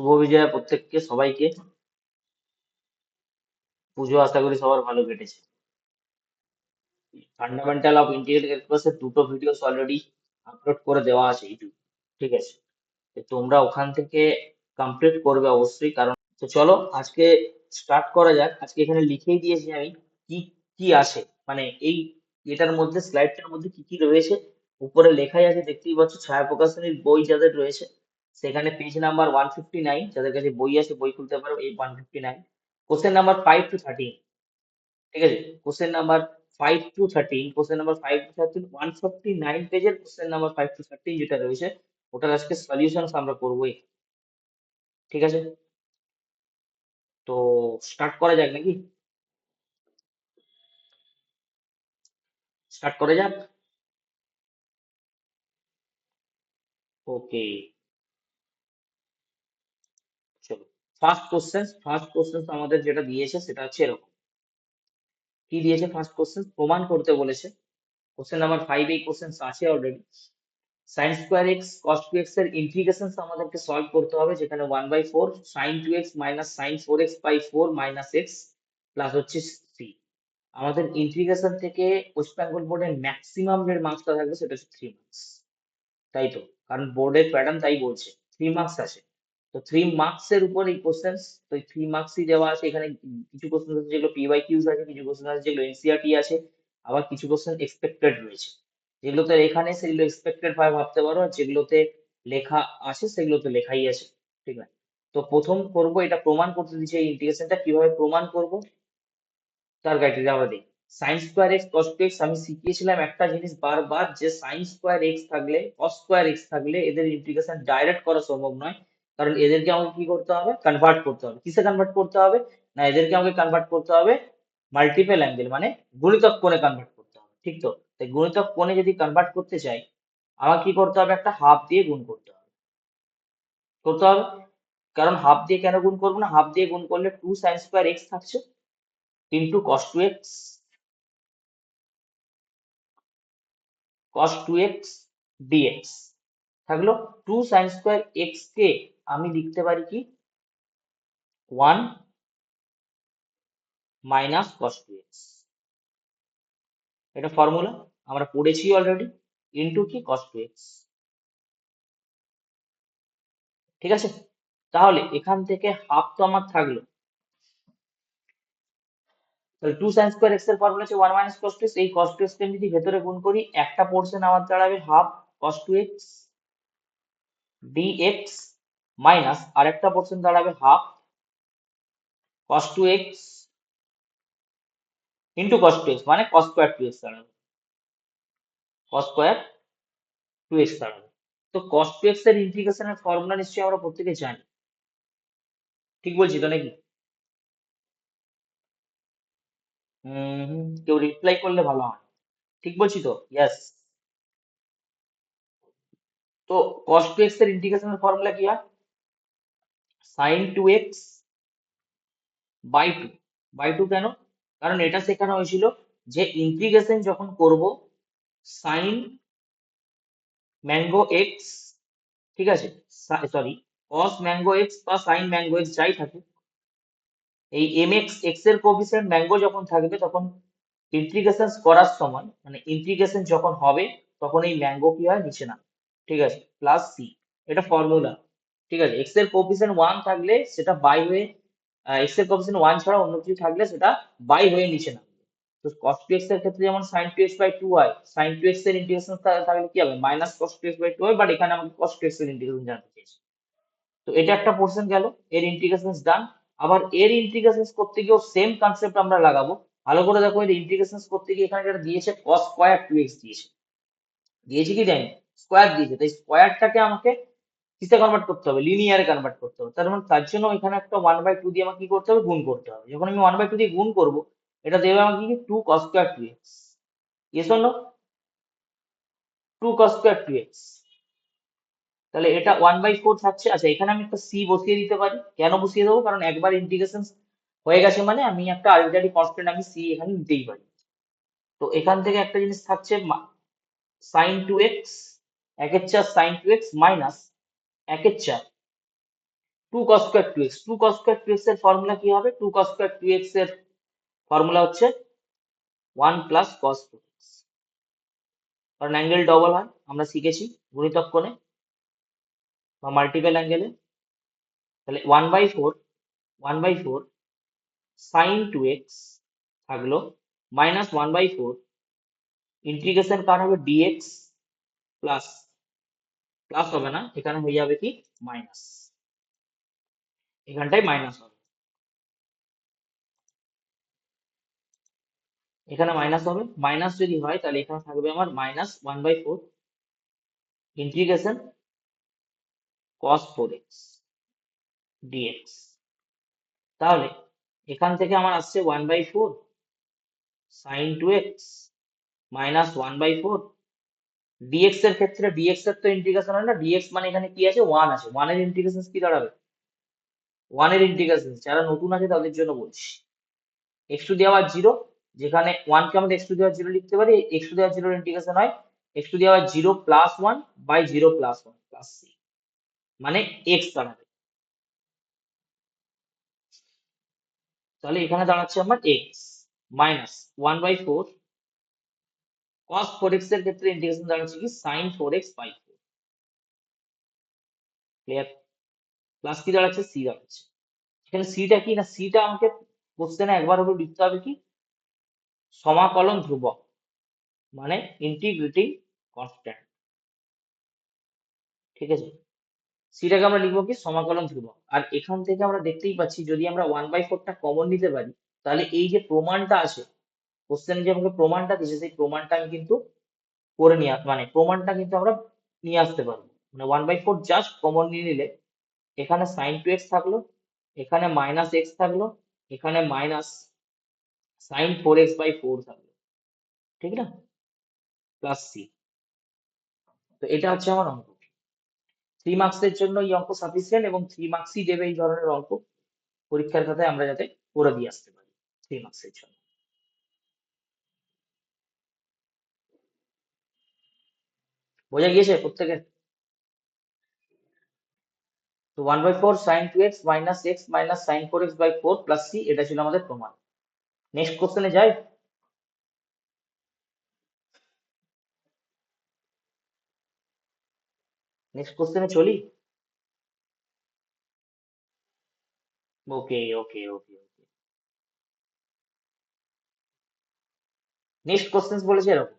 শুভ বিজয়া প্রত্যেককে, সবাইকে। পুজো আশা করি সবার ভালো কেটেছে। ফান্ডামেন্টাল অফ ইন্টিগ্রাল ক্যালকুলাসের দুটো ভিডিওস অলরেডি আপলোড করে দেওয়া আছে ইউটিউব, ঠিক আছে? তো তোমরা ওখান থেকে কমপ্লিট করবে অবশ্যই, কারণ তো চলো আজকে স্টার্ট করা যাক। আজকে এখানে লিখেই দিয়েছি আমি কি কি আসে, মানে এই এটার মধ্যে, স্লাইডটার মধ্যে কি কি রয়েছে উপরে লেখাই আছে, দেখতেই পাচ্ছ। ছায়া প্রকাশনীর বই যাদের রয়েছে সেখানে পেজ নাম্বার 159, যাদের কাছে বই আছে বই খুলতে পারো, এই 159, কোশ্চেন নাম্বার 5 to 13, ঠিক আছে? কোশ্চেন নাম্বার 5 to 13 149 পেজের কোশ্চেন নাম্বার 5 to 13 যেটা রয়েছে, ওটার আজকে সলিউশন আমরা করবো, ঠিক আছে? তো স্টার্ট করা যাক নাকি? স্টার্ট করা যাক। ওকে, চলো। ফার্স্ট কোশ্চেন আমাদের যেটা দিয়েছে সেটা হচ্ছে এরকম। কি দিয়েছে? ফার্স্ট কোশ্চেন প্রমাণ করতে বলেছে। কোশ্চেন নাম্বার 5 এই কোশ্চেন আছে already. Sine square X cos two X এর ইন্টিগ্রেশন আমাদেরকে সলভ করতে হবে, যেখানে 1/4 sine two X minus sine 4x/4 minus X plus হচ্ছে সি। আমাদের ইন্টিগ্রেশন থেকে ওয়েস্ট বেঙ্গল বোর্ডের ম্যাক্সিমাম যে মার্কসটা থাকবে সেটা হচ্ছে 3 মার্কস, তাই তো? কারণ বোর্ডের প্যাটার্ন তাই বলছে, 3 মার্কস আছে। তো 3 মার্কস এর উপর এই কোশ্চেন, তো এই 3 মার্কসই দেওয়া আছে এখানে। কিছু কোশ্চেন আছে যেগুলো পি বাই কিউজ আছে, কিছু কোশ্চেন আছে যেগুলো এনসিআরটি আছে, আবার কিছু কোশ্চেন এক্সপেক্টেড রয়েছে। যেগুলোতে লেখা নেই সেগুলো এক্সপেক্টেড ভাবে ভাবতে পারো, আর যেগুলোতে লেখা আছে সেগুলোতে লেখাই আছে, ঠিক আছে? তো প্রথম করব, এটা প্রমাণ করতে দিচ্ছে এই ইন্টিগ্রেশনটা কিভাবে প্রমাণ করব তার ক্রাইটেরিয়া আমরা দেখি। Sign square X cos two x, আমি শিখিয়েছিলাম একটা জিনিস বারবার, যে সাইন স্কোয়ার এক্স থাকলে কস স্কোয়ার এক্স থাকলে এদের ইন্টিগ্রেশন ডাইরেক্ট করা সম্ভব নয়, কারণ এদেরকে আমাকে কি করতে হবে? কনভার্ট করতে হবে। কিসে কনভার্ট করতে হবে? না, এদেরকে আমাকে কনভার্ট করতে হবে মাল্টিপল অ্যাঙ্গেল, মানে গুণিতক কোণে কনভার্ট করতে হবে, ঠিক তো? তাই গুণিতক কোণে যদি কনভার্ট করতে চাই, আমাকে কি করতে হবে? একটা হাফ দিয়ে গুণ করতে হবে। কারণ হাফ দিয়ে কেন গুণ করবো না? হাফ দিয়ে গুণ করলে 2 sin² x থাকছে ইন্টু cos 2x dx থাকলো। 2 sin² x কে আমি লিখতে পারি কি? 1 মাইনাস cos 2x, এটা ফর্মুলা আমরা পড়েছি অলরেডি, ইন্টু কি? cos 2x, ঠিক আছে? তাহলে এখান থেকে হাফ তো আমার থাকলো, তাহলে 2 sin² x এর ফর্মুলা হচ্ছে 1 মাইনাস cos 2x। এই cos 2x কে আমি যদি ভেতরে গুণ করি, একটা পোর্শন আমার দাঁড়াবে half cos 2x dx minus আরেকটা পোর্শন দাঁড়াবে half cos 2x into cos 2x, মানে cos² 2x দাঁড়াবে, cos² 2x দাঁড়াবে। তো cos 2x এর ইন্টিগ্রেশনের ফর্মুলা নিশ্চয়ই আমরা প্রত্যেকে জানি, ঠিক বলছি তো নাকি? কেউ রিপ্লাই করলে ভালো হয়। ঠিক বলছি তো? ইয়েস। তো cos 2x এর ইন্টিগ্রেশনের ফর্মুলা কি হয়? sin 2x বাই টু কেন? কারণ এটা শেখানো হয়েছিল যে ইন্টিগ্রেশন যখন করব সাইন ম্যাঙ্গো এক্স, ঠিক আছে, সরি, cos ম্যাঙ্গো এক্স বা সাইন ম্যাঙ্গো এক্স যাই থাকুক, এই এক্স এর কোএফিসিয়েন্ট ম্যাঙ্গো যখন থাকবে তখন ইন্টিগ্রেশন করার সময়, মানে ইন্টিগ্রেশন যখন হবে তখন এই ম্যাঙ্গো কি হয়? নিচে না, ঠিক আছে, প্লাস সি, এটা ফর্মুলা, ঠিক আছে? এক্স এর কোএফিসিয়েন্ট 1 থাকলে সেটা বাই হয়ে, এক্স এর কোএফিসিয়েন্ট 1 ছাড়া অন্য কিছু থাকলে সেটা বাই হয়ে নিচে নামবে। তো cos 2x এর ক্ষেত্রে যেমন sin 2x/2 হয়, sin 2x এর ইন্টিগ্রেশন থাকলে কি হবে? মাইনাস cos 2x/2 হয়, বাট এখানে আমাকে cos 2x এর ইন্টিগ্রেশন জানতে চেয়েছে। তো এটা একটা পোর্শন গেল, এর ইন্টিগ্রেশন ডান। আবার এর ইন্টিগ্রেশন করতে গিয়েও সেম কনসেপ্ট আমরা লাগাবো। ভালো করে দেখো, এর ইন্টিগ্রেশন করতে গিয়ে এখানে যেটা দিয়েছে cos²2x দিয়েছে, দিয়েছে কি জানি, স্কোয়ার দিয়েছে, তাই স্কোয়ারটাকে আমাকে কিসে কনভার্ট করতে হবে? লিনিয়ারে কনভার্ট করতে হবে। তার মানে তার জন্য এখানে একটা 1/2 দিয়ে আমাকে কি করতে হবে? গুণ করতে হবে। যখন আমি 1/2 দিয়ে গুণ করব, এটা দেবে আমাকে কি? 2 cos²2x, yes or no? 2 cos²2x, তাহলে এটা 1/4 থাকছে। আচ্ছা, এখানে আমি একটা সি বসিয়ে দিতে পারি। কেন বসিয়ে দেবো? কারণ একবার ইন্টিগ্রেশন হয়ে গেছে মানে আমি একটা আরবিট্রারি কনস্ট্যান্ট আমি সি এখানে নিতেই পারি। তো এখান থেকে একটা জিনিস থাকছে, sin 2x, 1/4 sin 2x minus 1/4 two cos square two X, two cos square two X এর ফর্মুলা কি হবে? Two cos square two X এর ফর্মুলা হচ্ছে 1 + cos 2x, কারণ অ্যাঙ্গেল ডবল হয় আমরা শিখেছি গুণিতক কোণে বা মাল্টিপল অ্যাঙ্গেলে। তাহলে 1/4 sin 2x থাকলো মাইনাস 1/4 ইন্টিগ্রেশন কার হবে dx প্লাস, প্লাস হবে না, এখানে হয়ে যাবে কি মাইনাস, এখানটায় মাইনাস হবে, এখানে মাইনাস হবে। মাইনাস যদি হয় তাহলে এখানে থাকবে আমার minus 1/4 integration cos 4x dx। তাহলে এখান থেকে আমার আসছে 1/4 sin 2x মাইনাস 1/4 dx এর ক্ষেত্রে, dx এর তো ইন্টিগ্রেশন হয় না, dx মানে এখানে কি আছে 1 আছে, 1 এর ইন্টিগ্রেশন কি দাঁড়াবে? 1 এর ইন্টিগ্রেশন যারা নতুন আছে তাদের জন্য বলছি, x টু দি পাওয়ার 0, যেখানে 1 কে আমরা x টু দি পাওয়ার 0 লিখতে পারি, x টু দি পাওয়ার 0 এর ইন্টিগ্রেশন হয় x to the power 0 plus 1 by 0 plus 1 plus c, মানে x দাঁড়াবে। তাহলে এখানে দাঁড়াচ্ছে আমার x মাইনাস 1/4 cos 4x এর ক্ষেত্রে ইন্টিগ্রেশন দাঁড়াচ্ছে কি sin 4x by 4, clear? Plus কি দাঁড়াচ্ছে c দাঁড়াচ্ছে। এখানে সিটা কি না, সিটা আমাকে কোশ্চেনে একবার হলেও লিখতে হবে কি সমাকলন ধ্রুবক, মানে ইন্টিগ্রেটিং কনস্ট্যান্ট, ঠিক আছে? সিটাকে আমরা লিখবো কি সমাকলন ধ্রুবক। আর এখান থেকে আমরা দেখতেই পাচ্ছি যদি আমরা 1/4টা কমন নিতে পারি তাহলে এই যে প্রমাণটা আছে কোশ্চেনে, যে আমাকে প্রমাণটা দিয়েছে সেই প্রমাণটা আমি কিন্তু করে নিয়ে মানে প্রমাণটা কিন্তু আমরা নিয়ে আসতে পারবো। মানে 1/4 জাস্ট কমন নিয়ে নিলে এখানে sin 2x থাকলো, এখানে মাইনাস x থাকলো, এখানে মাইনাস sin 4x বাই 4 থাকলো, ঠিক না? Plus c। তো এটা হচ্ছে আমার অঙ্ক। 3 মার্কসের জন্য এই অঙ্ক সাফিসিয়েন্ট, এবং 3 মার্কসই দেবে এই ধরনের অঙ্ক পরীক্ষার খাতায়, আমরা যাতে করে দিয়ে আসতে পারি 3 মার্কসের জন্য। বোঝা গিয়েছে প্রত্যেকের? তো 1/4 sin 2x minus x minus sin 4x by 4 plus c, এটা ছিল আমাদের প্রমাণ। নেক্সট কোশ্চেনে যাই। নেক্সট কোশ্চেনে চলি। ওকে ওকে ওকে ওকে। নেক্সট কোশ্চেন বলেছে এরকম,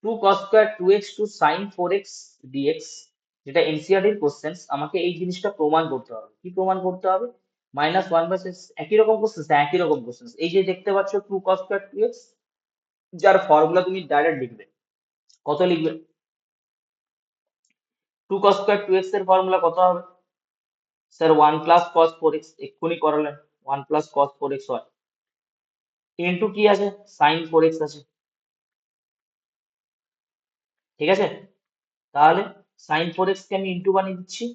2 cos square 2x to sin 4x dx, যেটা এনসিইআরটি এর কোশ্চেন। আমাকে এই জিনিসটা প্রমাণ করতে হবে। কি প্রমাণ করতে হবে? মাইনাস 1/6, একই রকম কোশ্চেন, একই রকম কোশ্চেন। এই যে দেখতে পাচ্ছ 2 cos স্কয়ার 2x, যার ফর্মুলা তুমি ডাইরেক্ট লিখবে। কত লিখবে? 2 cos স্কয়ার 2x এর ফর্মুলা কত হবে? স্যার 1 প্লাস cos 4x, এক্ষুনি করালেন, 1 প্লাস cos 4x হয়, ইনটু কি আছে sin 4x আছে, ঠিক আছে? তাহলে sin 4x কে আমি ইনটু বানিয়ে দিচ্ছি,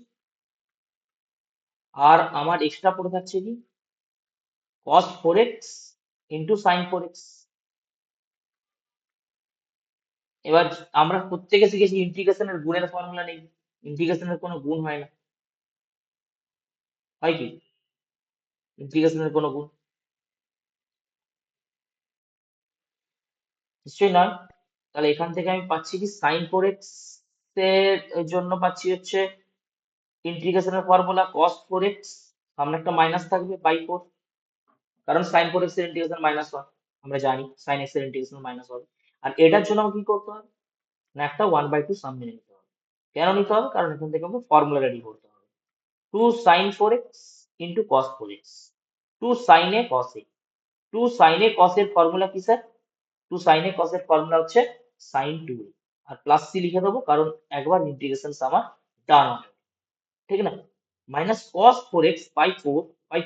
আর আমার এক্সট্রা পড়ে থাকছে কি cos 4x into sin 4x। এবার আমরা প্রত্যেকে শিখেছি ইন্টিগ্রেশনের গুণের ফর্মুলা নেই, ইন্টিগ্রেশনের কোনো গুণ হয় না, হয় কি ইন্টিগ্রেশনের কোনো গুণ? নিশ্চয়ই নয়। তাহলে এখান থেকে আমি পাচ্ছি কি sin 4x এর জন্য পাচ্ছি হচ্ছে ইন্টিগ্রেশনের ফর্মুলা cos 4x, সামনে একটা মাইনাস থাকবে বাই 4, কারণ sin 4x এর ইন্টিগ্রেশন মাইনাস হয়, আমরা জানি sin x এর ইন্টিগ্রেশন মাইনাস হবে। আর এটার জন্য আমাকে কি করতে হবে না, একটা 1/2 সাম মেনে নিতে হবে। কেন নিতে হবে? কারণ এখান থেকে আমাকে ফর্মুলা রেডি করতে হবে। 2 sin 4x into cos 4x, 2 sin a cos a, 2 sin a cos এর ফর্মুলা কি স্যার? 2 sin a cos এর ফর্মুলা হচ্ছে sin 2a, আর প্লাস c লিখে দেবো কারণ একবার ইন্টিগ্রেশন আমার ডান হবে, ঠিক না? Minus cos 4x by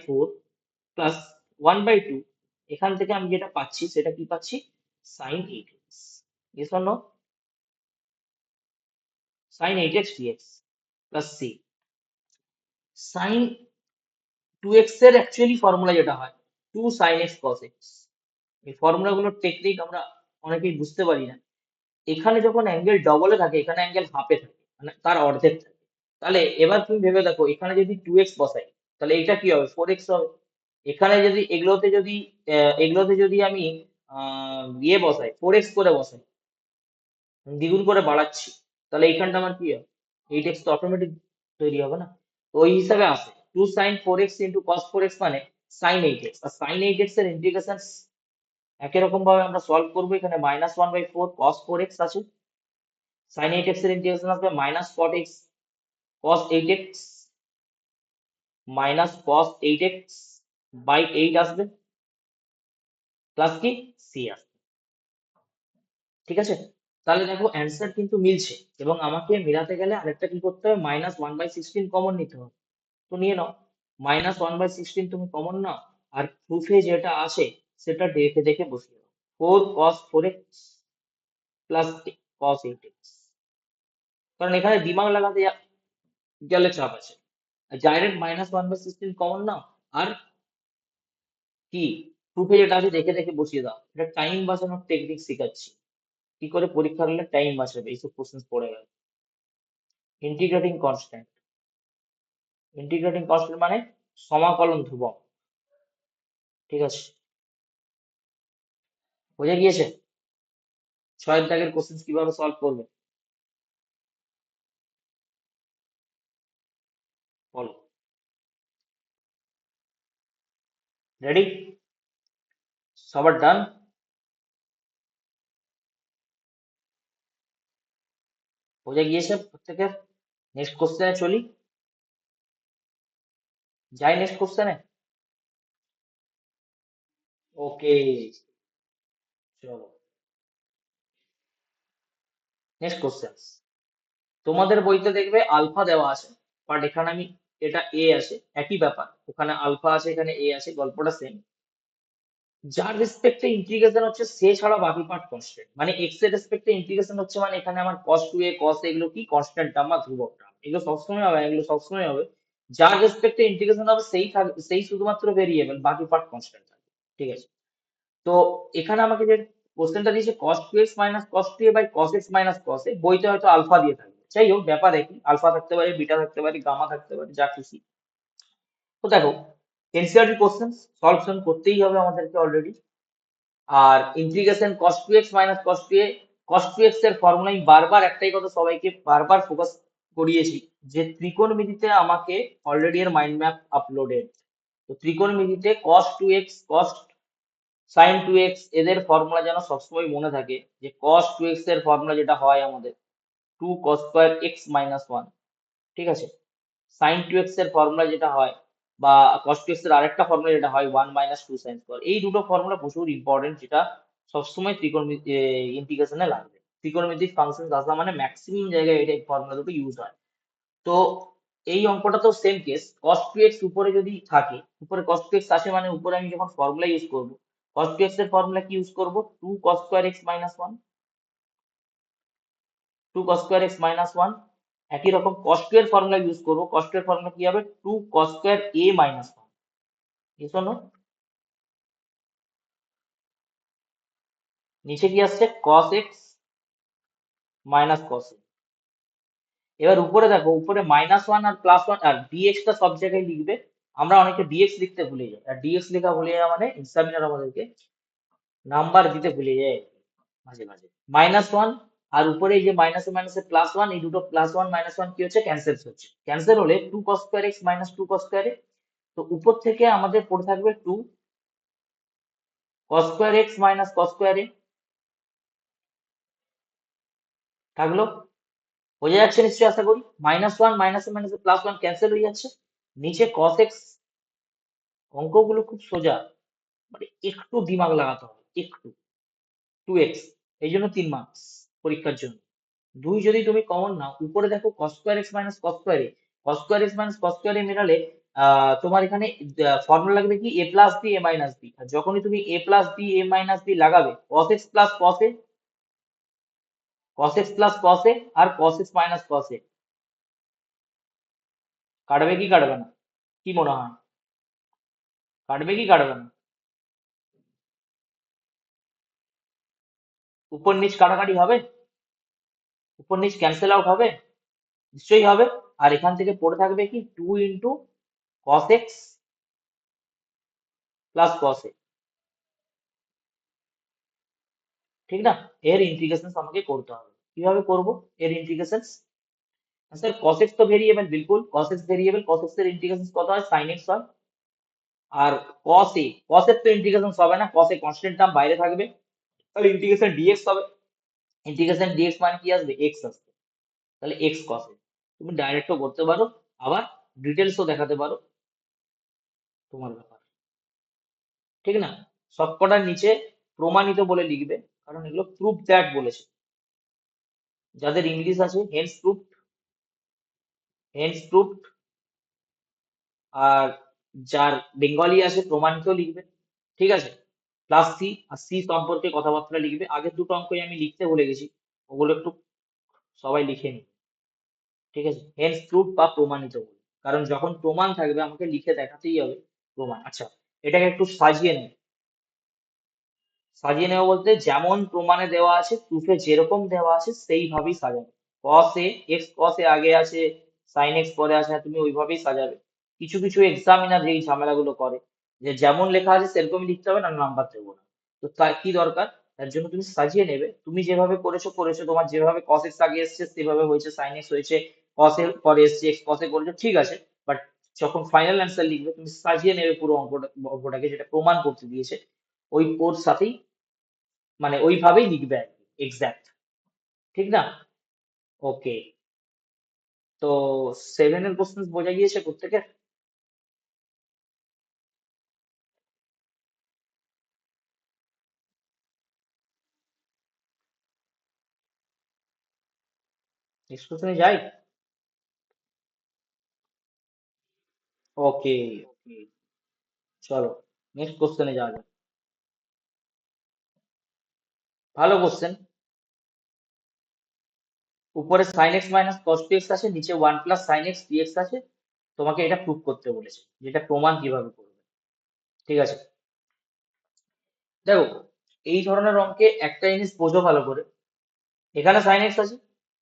4 plus 1/2, এখান থেকে আমি যেটা পাচ্ছি সেটা কি পাচ্ছি sin 8x, yes or no? sin 8x dx plus c। sin 2x এর অ্যাকচুয়ালি ফর্মুলা যেটা হয় 2 sin x cos x, এই ফর্মুলাগুলোর টেকনিক আমরা অনেকেই বুঝতে পারি না। এখানে যখন অ্যাঙ্গেল ডবলে থাকে, এখানে অ্যাঙ্গেল হাফে থাকে, মানে তার অর্ধেক থাকে। তাহলে এবার তুমি ভেবে দেখো, এখানে যদি 2x বসাই তাহলে এটা কি হবে, 4x হবে। এখানে যদি এগুলোতে যদি আমি ইয়ে বসাই, 4x করে বসাই, দ্বিগুণ করে বাড়াচ্ছি, তাহলে এইখানটা আমার কি হবে, 8x তো অটোমেটিক তৈরি হবে না। তো ওই হিসাবে আসে 2 sin 4x into cos 4x মানে sin 8x। আর sin 8x এর ইন্টিগ্রেশন একই রকম ভাবে আমরা সলভ করবো। এখানে -1/4 cos 4x আছে, sin 8x এর ইন্টিগ্রেশন আসবে -cot x cos 8x -cos 8x by 8 আসবে, প্লাস কি c আসবে। ঠিক আছে, তাহলে দেখো অ্যান্সার কিন্তু মিলছে। এবং আমাকে মেলাতে গেলে আরেকটা কি করতে হবে, -1/16 কমন নিতে হবে। তো নিয়ে নাও, -1/16 তুমি কমন নাও, আর প্রুফে যেটা আসে সেটা দেখে দেখে বসিয়ে দাও। 4 cos 4x plus cos 8x, কারণ এখানে দিমাগ লাগাতে গেলে চাপ আছে। ডাইরেক্ট -1/16 কমন নাও, আর কি প্রুফে যেটা আছে দেখে দেখে বসিয়ে দাও। এটা টাইম বাঁচানোর টেকনিক শেখাচ্ছি, কি করে পরীক্ষা হলে টাইম বাঁচাবে এইসব কোশ্চেন পড়ে গেল। ইন্টিগ্রেটিং কনস্ট্যান্ট, ইন্টিগ্রেটিং কনস্ট্যান্ট মানে সমাকলন ধ্রুবক। ঠিক আছে, বোঝা গিয়েছে? 6 দাগের কোশ্চেন কিভাবে সলভ করবে বলো। রেডি? সবার ডান? বোঝা গিয়েছে প্রত্যেকের? নেক্সট কোশ্চেনে চলি, যাই নেক্সট কোশ্চেনে। ওকে, চলো নেক্সট কোশ্চেন। তোমাদের বইতে দেখবে আলফা দেওয়া আছে, বাট এখানে আমি, এটা এ আছে, একই ব্যাপার, ওখানে আলফা আছে এখানে এ আছে, গল্পটা সেম। যার রেসপেক্টে ইন্টিগ্রেশন হচ্ছে সে ছাড়া বাকি পার্ট কনস্ট্যান্ট, মানে এক্স এর রেসপেক্টে ইন্টিগ্রেশন হচ্ছে মানে এখানে আমার cos 2a cos a এগুলো কি কনস্ট্যান্ট টার্ম বা ধ্রুবক টার্ম, এগুলো সবসময় হবে, এগুলো সবসময় হবে। যার রেসপেক্টে ইন্টিগ্রেশন হবে সেই থাকবে, সেই শুধুমাত্র ভেরিয়েবল, বাকি পার্ট কনস্ট্যান্ট থাকবে। ঠিক আছে, তো এখানে আমাকে যে কোশ্চেনটা দিয়েছে cos 2x minus cos 2a by cos x minus cos a, বইতে হয়তো আলফা দিয়ে থাকবে, যাই হোক ব্যাপার একই, আলফা থাকতে পারে, বিটা থাকতে পারে, গামা থাকতে পারে, যা খুশি। তো দেখো, এনসিইআরটি কোশ্চেন সলভশন করতেই হবে আমাদেরকে অলরেডি। আর integration cos 2x minus cos 2a, cos 2x এর ফর্মুলা আমি বারবার একটাই কথা সবাইকে বারবার ফোকাস করিয়েছি, যে ত্রিকোণমিতিতে আমাকে অলরেডি এর মাইন্ড ম্যাপ আপলোডেড। তো ত্রিকোণমিতিতে cos 2x cos sin 2x এদের ফর্মুলা যেন সবসময় মনে থাকে, যে cos 2x এর ফর্মুলা যেটা হয় আমাদের 2 cos2 x - 1। ঠিক আছে, sin 2x এর ফর্মুলা যেটা হয়, বা cos 2x এর আরেকটা ফর্মুলা যেটা হয় 1 - 2 sin²। এই দুটো ফর্মুলা প্রচুর ইম্পর্টেন্ট, যেটা সবসময় ত্রিকোণমিতি ইন্টিগ্রেশনে লাগবে। ত্রিকোণমিতিক ফাংশন আসা মানে ম্যাক্সিমাম জায়গায় এটা ফর্মুলা দুটো ইউজ হয়। তো এই অঙ্কটা তো সেম কেস, cos 2x উপরে যদি থাকে, উপরে cos 2x আসে মানে উপরে আমি যখন ফর্মুলা ইউজ করব, cos 2x এর ফর্মুলা কি ইউজ করব, 2 cos2 x - 1, 2 cos2 x - 1। একই রকম cos 2 এর ফর্মুলা ইউজ করব, cos 2 এর ফর্মুলা কি হবে, 2 cos2a - 1। এই শোনো, নিচে কি আসছে, cos x minus cos a। এবার উপরে দেখো, উপরে -1 আর +1, আর dx টা সব জায়গায় লিখবে। আমরা অনেকে dx লিখতে ভুলে যাই, আর dx লেখা ভুলে যাওয়া মানে এক্সামিনার আমাদেরকে নাম্বার দিতে ভুলে যায় মাঝে মাঝে। -1, আর উপরে এই যে মাইনাসে মাইনাসে +1, এই দুটো +1 -1 কি হচ্ছে, ক্যান্সেল হচ্ছে। ক্যান্সেল হলে 2 cos2 x - 2 cos2 a, তো উপর থেকে আমাদের পড়ে থাকবে 2 cos2 x - cos2 a থাকলো। বোঝা যাচ্ছে নিশ্চয়ই, আশা করি। -1 মাইনাসে মাইনাসে +1 ক্যান্সেল হয়ে যাচ্ছে। নিচে cos x, অঙ্কগুলো খুব সোজা, মানে একটু দিমাগ লাগাতে হবে, একটু। 2x, এই জন্য 3 মার্কস পরীক্ষার জন্য। 2 যদি তুমি কমন নাও, উপরে দেখো cos2 x - cos2 a, cos2 x - cos2 a মেলালে তোমার এখানে ফর্মুলা লাগবে কি, a plus b a minus b। আর যখনই তুমি a plus b a minus b লাগাবে, cos x plus cos a, cos x plus cos a, আর cos x minus cos a, কাটবে কি কাটবে না, কি মনে হয়, কাটবে কি কাটবে না? উপর নিচ কাটাকাটি হবে, উপর নিচ ক্যান্সেল আউট হবে, নিশ্চয়ই হবে। আর এখান থেকে পড়ে থাকবে কি 2 into cos x plus cos a, ঠিক না? এর ইন্টিগ্রেশন আমাকে করতে হবে। কিভাবে করব এর ইন্টিগ্রেশন? স্যার cos x তো ভেরিয়েবল, বিলকুল cos x variable, cos x এর ইন্টিগ্রেশন কত হয়, sin x হয়। আর cos এর তো ইন্টিগ্রেশন হবে না, cos a কনস্ট্যান্ট টার্ম বাইরে থাকবে, তাহলে ইন্টিগ্রেশন dx হবে। ইন্টিগ্রেশন dx মানে কি আসবে, x আসবে, তাহলে x cos a। তুমি ডাইরেক্টও করতে পারো, আবার ডিটেলসও দেখাতে পারো, তোমার ব্যাপার, ঠিক না? সবকটার নিচে প্রমাণিত বলে লিখবে, কারণ এগুলো প্রুফ দ্যাট বলেছে। যাদের ইংলিশ আছে হেন্স প্রুফ, হেন্স প্রুফ, আর যার বেঙ্গলি আছে প্রমাণিত লিখবে, ঠিক আছে? প্লাস সি, আর সি সম্পর্কে কথাবার্তা লিখবে। আগের দুটো অঙ্কই আমি লিখতে ভুলে গেছি, ওগুলো একটু সবাই লিখে নি, ঠিক আছে? হেন্স প্রুফ বা প্রমাণিত বলে, কারণ যখন প্রমাণ থাকবে আমাকে লিখে দেখাতেই হবে প্রমাণ। আচ্ছা, এটাকে একটু সাজিয়ে নেব। সাজিয়ে নেওয়া বলতে যেমন প্রমাণে দেওয়া আছে, প্রুফে যেরকম দেওয়া আছে সেইভাবেই সাজাবে। cos a, x cos a আগে আছে, sin x পরে আছে, তুমি ওইভাবেই সাজাবে। কিছু কিছু এক্সামিনার যেই ঝামেলাগুলো করে, যে যেমন লেখা আছে সেরকমই লিখতে হবে, না নাম্বার দেবো না। তো তার কি দরকার, তার জন্য তুমি সাজিয়ে নেবে। তুমি যেভাবে করেছো করেছো, তোমার যেভাবে cos x আগে এসছে সেভাবে হয়েছে, sin x হয়েছে, cos a পরে এসছে, x cos a করেছো, ঠিক আছে। বাট যখন ফাইনাল অ্যান্সার লিখবে তুমি সাজিয়ে নেবে পুরো অঙ্কটাকে, যেটা প্রমাণ করতে দিয়েছে ওই ওর সাথেই, মানে ওইভাবেই লিখবে আর কি, এক্সাক্ট, ঠিক না? ওকে, তো 7 এর কোশ্চেন বোঝা গিয়েছে প্রত্যেকের? নেক্সট কোশ্চেনে যাই। ওকে, ওকে, চলো নেক্সট কোশ্চেনে যাওয়া যাক। ভালো কোশ্চেন। উপরে sin x minus cos 2x আছে, নিচে 1 প্লাস sin x dx আছে। তোমাকে এটা প্রুভ করতে বলেছে, যেটা প্রমাণ কিভাবে করবে, ঠিক আছে? দেখো, এই ধরনের অঙ্কে একটা জিনিস বোঝো ভালো করে, এখানে sin x আছে,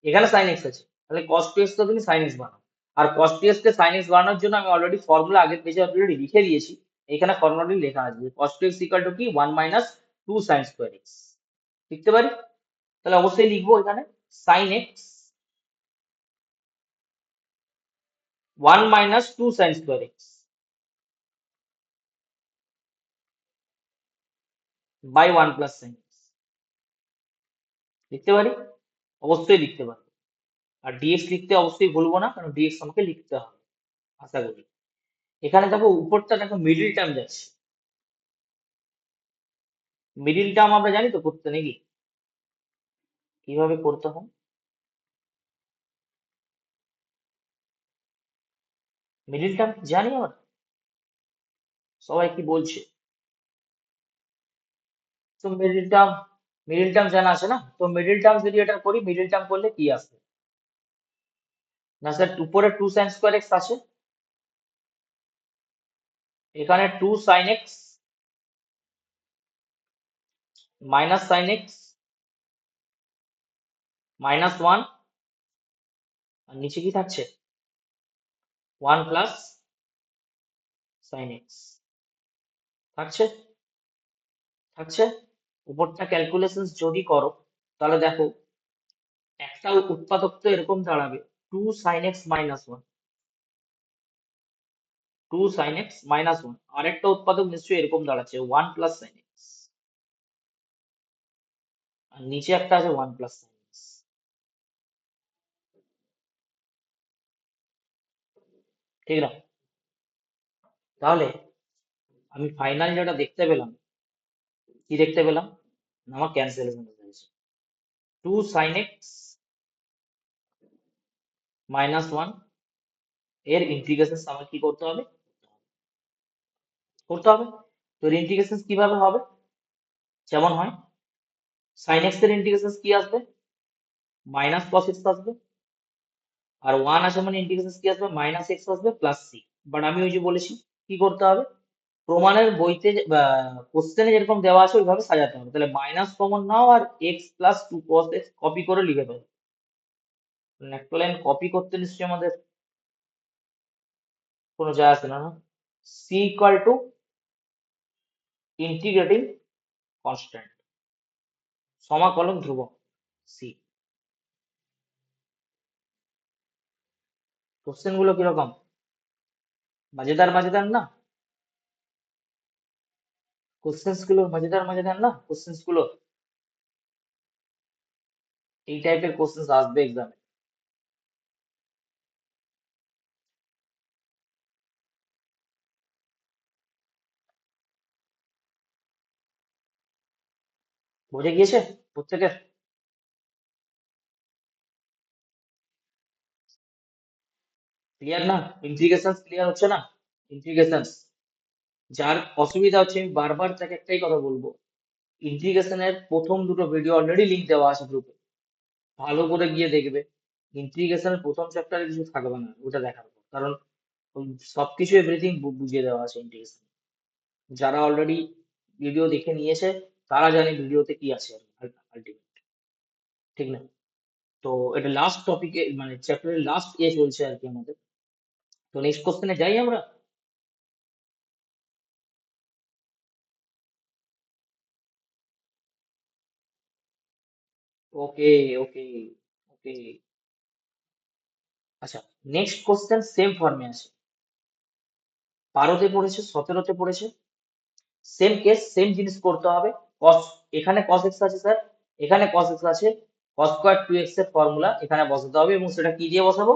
এখানে sin x আছে, তাহলে cos 2x তো তুমি sin x বানাও। আর cos 2x কে sin x বানানোর জন্য আমি অলরেডি ফর্মুলা আগের পেজে অলরেডি লিখে দিয়েছি। এখানে ফর্মুলাটি লেখা আছে যে cos 2x ইকুয়াল টু কি 1 মাইনাস 2 sin স্কোয়ার x, লিখতে পারি? তাহলে অবশ্যই লিখবো এখানে sin x 1 minus 2 sin square x by 1 plus sin x, লিখতে পারি? অবশ্যই লিখতে পারি। আর dx লিখতে অবশ্যই ভুলবো না, কারণ dx আমাকে লিখতে হবে, আশা করি। এখানে দেখো উপরটা দেখো মিডিল টার্ম যাচ্ছে, মিডিল টার্ম আমরা জানি তো করতে নাকি, কিভাবে করতে হয়? মিডিল টার্ম জানি আমরা, সবাই কি বলছে? তো মিডিল টার্ম জানা আছে না, তো মিডিল টার্ম যদি এটা করি, মিডিল টার্ম করলে কি আসবে? না স্যার, উপরে 2 sin স্কোয়ার এক্স আছে, এখানে 2 sin x minus sin x minus 1, আর নিচে কি থাকছে 1 প্লাস sin x থাকছে, থাকছে। উপরটা ক্যালকুলেশন যদি করো, তাহলে দেখো একটা উৎপাদক তো এরকম দাঁড়াবে 2 sin x minus 1, 2 sin x minus 1, আরেকটা উৎপাদক নিশ্চয়ই এরকম দাঁড়াচ্ছে 1 প্লাস sin x, আর নিচে একটা আছে 1 প্লাস sin x, ঠিক না? তাহলে আমি ফাইনাল যেটা দেখতে পেলাম, কি দেখতে পেলাম, না আমার ক্যান্সেলেশন হয়ে গেছে। 2 sin x মাইনাস 1 এর ইন্টিগ্রেশন আমার কি করতে হবে, করতে হবে। তো ইন্টিগ্রেশন কিভাবে হবে, যেমন হয় sin x এর ইন্টিগ্রেশন কি আসবে, মাইনাস cos x আসবে, আর 1 আছে মানে ইন্টিগ্রেশন কি আসবে, মাইনাস x আসবে প্লাস c। বাট আমি ওই যে বলেছি কি করতে হবে, প্রমাণের বইতে কোশ্চেনে যেরকম দেওয়া আছে ওইভাবে সাজাতে হবে। তাহলে মাইনাস কমন নাও, আর x plus 2 cos x copy করে লিখে দেবো। একটা লাইন কপি করতে নিশ্চয়ই আমাদের কোনো যায় আসে না, না? C equal to integrating constant, সমাকলন ধ্রুবক সি। কোশ্চেন গুলো কিরকম? মজেদার মজেদার না? কোশ্চেন্স গুলো মজেদার মজেদার না? কোশ্চেন্স গুলো এই টাইপের কোশ্চেন্স আসবে এক্সামে। বুঝে গিয়েছে প্রত্যেকের? ক্লিয়ার না? ইন্টিগ্রেশন ক্লিয়ার হচ্ছে না? ইন্টিগ্রেশন, যার অসুবিধা হচ্ছে আমি বারবার তাকে একটাই কথা বলবো, ইন্টিগ্রেশনের প্রথম দুটো ভিডিও অলরেডি লিংক দেওয়া আছে গ্রুপে, ভালো করে গিয়ে দেখবে। ইন্টিগ্রেশনের প্রথম চ্যাপ্টারে কিছু থাকবে না ওটা দেখার পর, কারণ ওই সবকিছু এভরিথিং বুঝিয়ে দেওয়া আছে ইন্টিগ্রেশন। যারা অলরেডি ভিডিও দেখে নিয়েছে তারা জানে ভিডিওতে কি আছে আলটিমেট, ঠিক না? তো এটা লাস্ট টপিকে মানে চ্যাপ্টারের লাস্ট চলছে আর কি আমাদের। তো নেক্সট কোশ্চেনে যাই আমরা। ওকে, ওকে, ওকে। আচ্ছা, নেক্সট কোশ্চেন সেম ফর্মে আছে, 12তে পড়েছে, 17তে পড়েছে, সেম কেস সেম জিনিস করতে হবে। cos, এখানে cos x আছে স্যার, এখানে cos x আছে, cos স্কোয়ার 2x এর ফর্মুলা এখানে বসাতে হবে এবং সেটা কি দিয়ে বসাবো?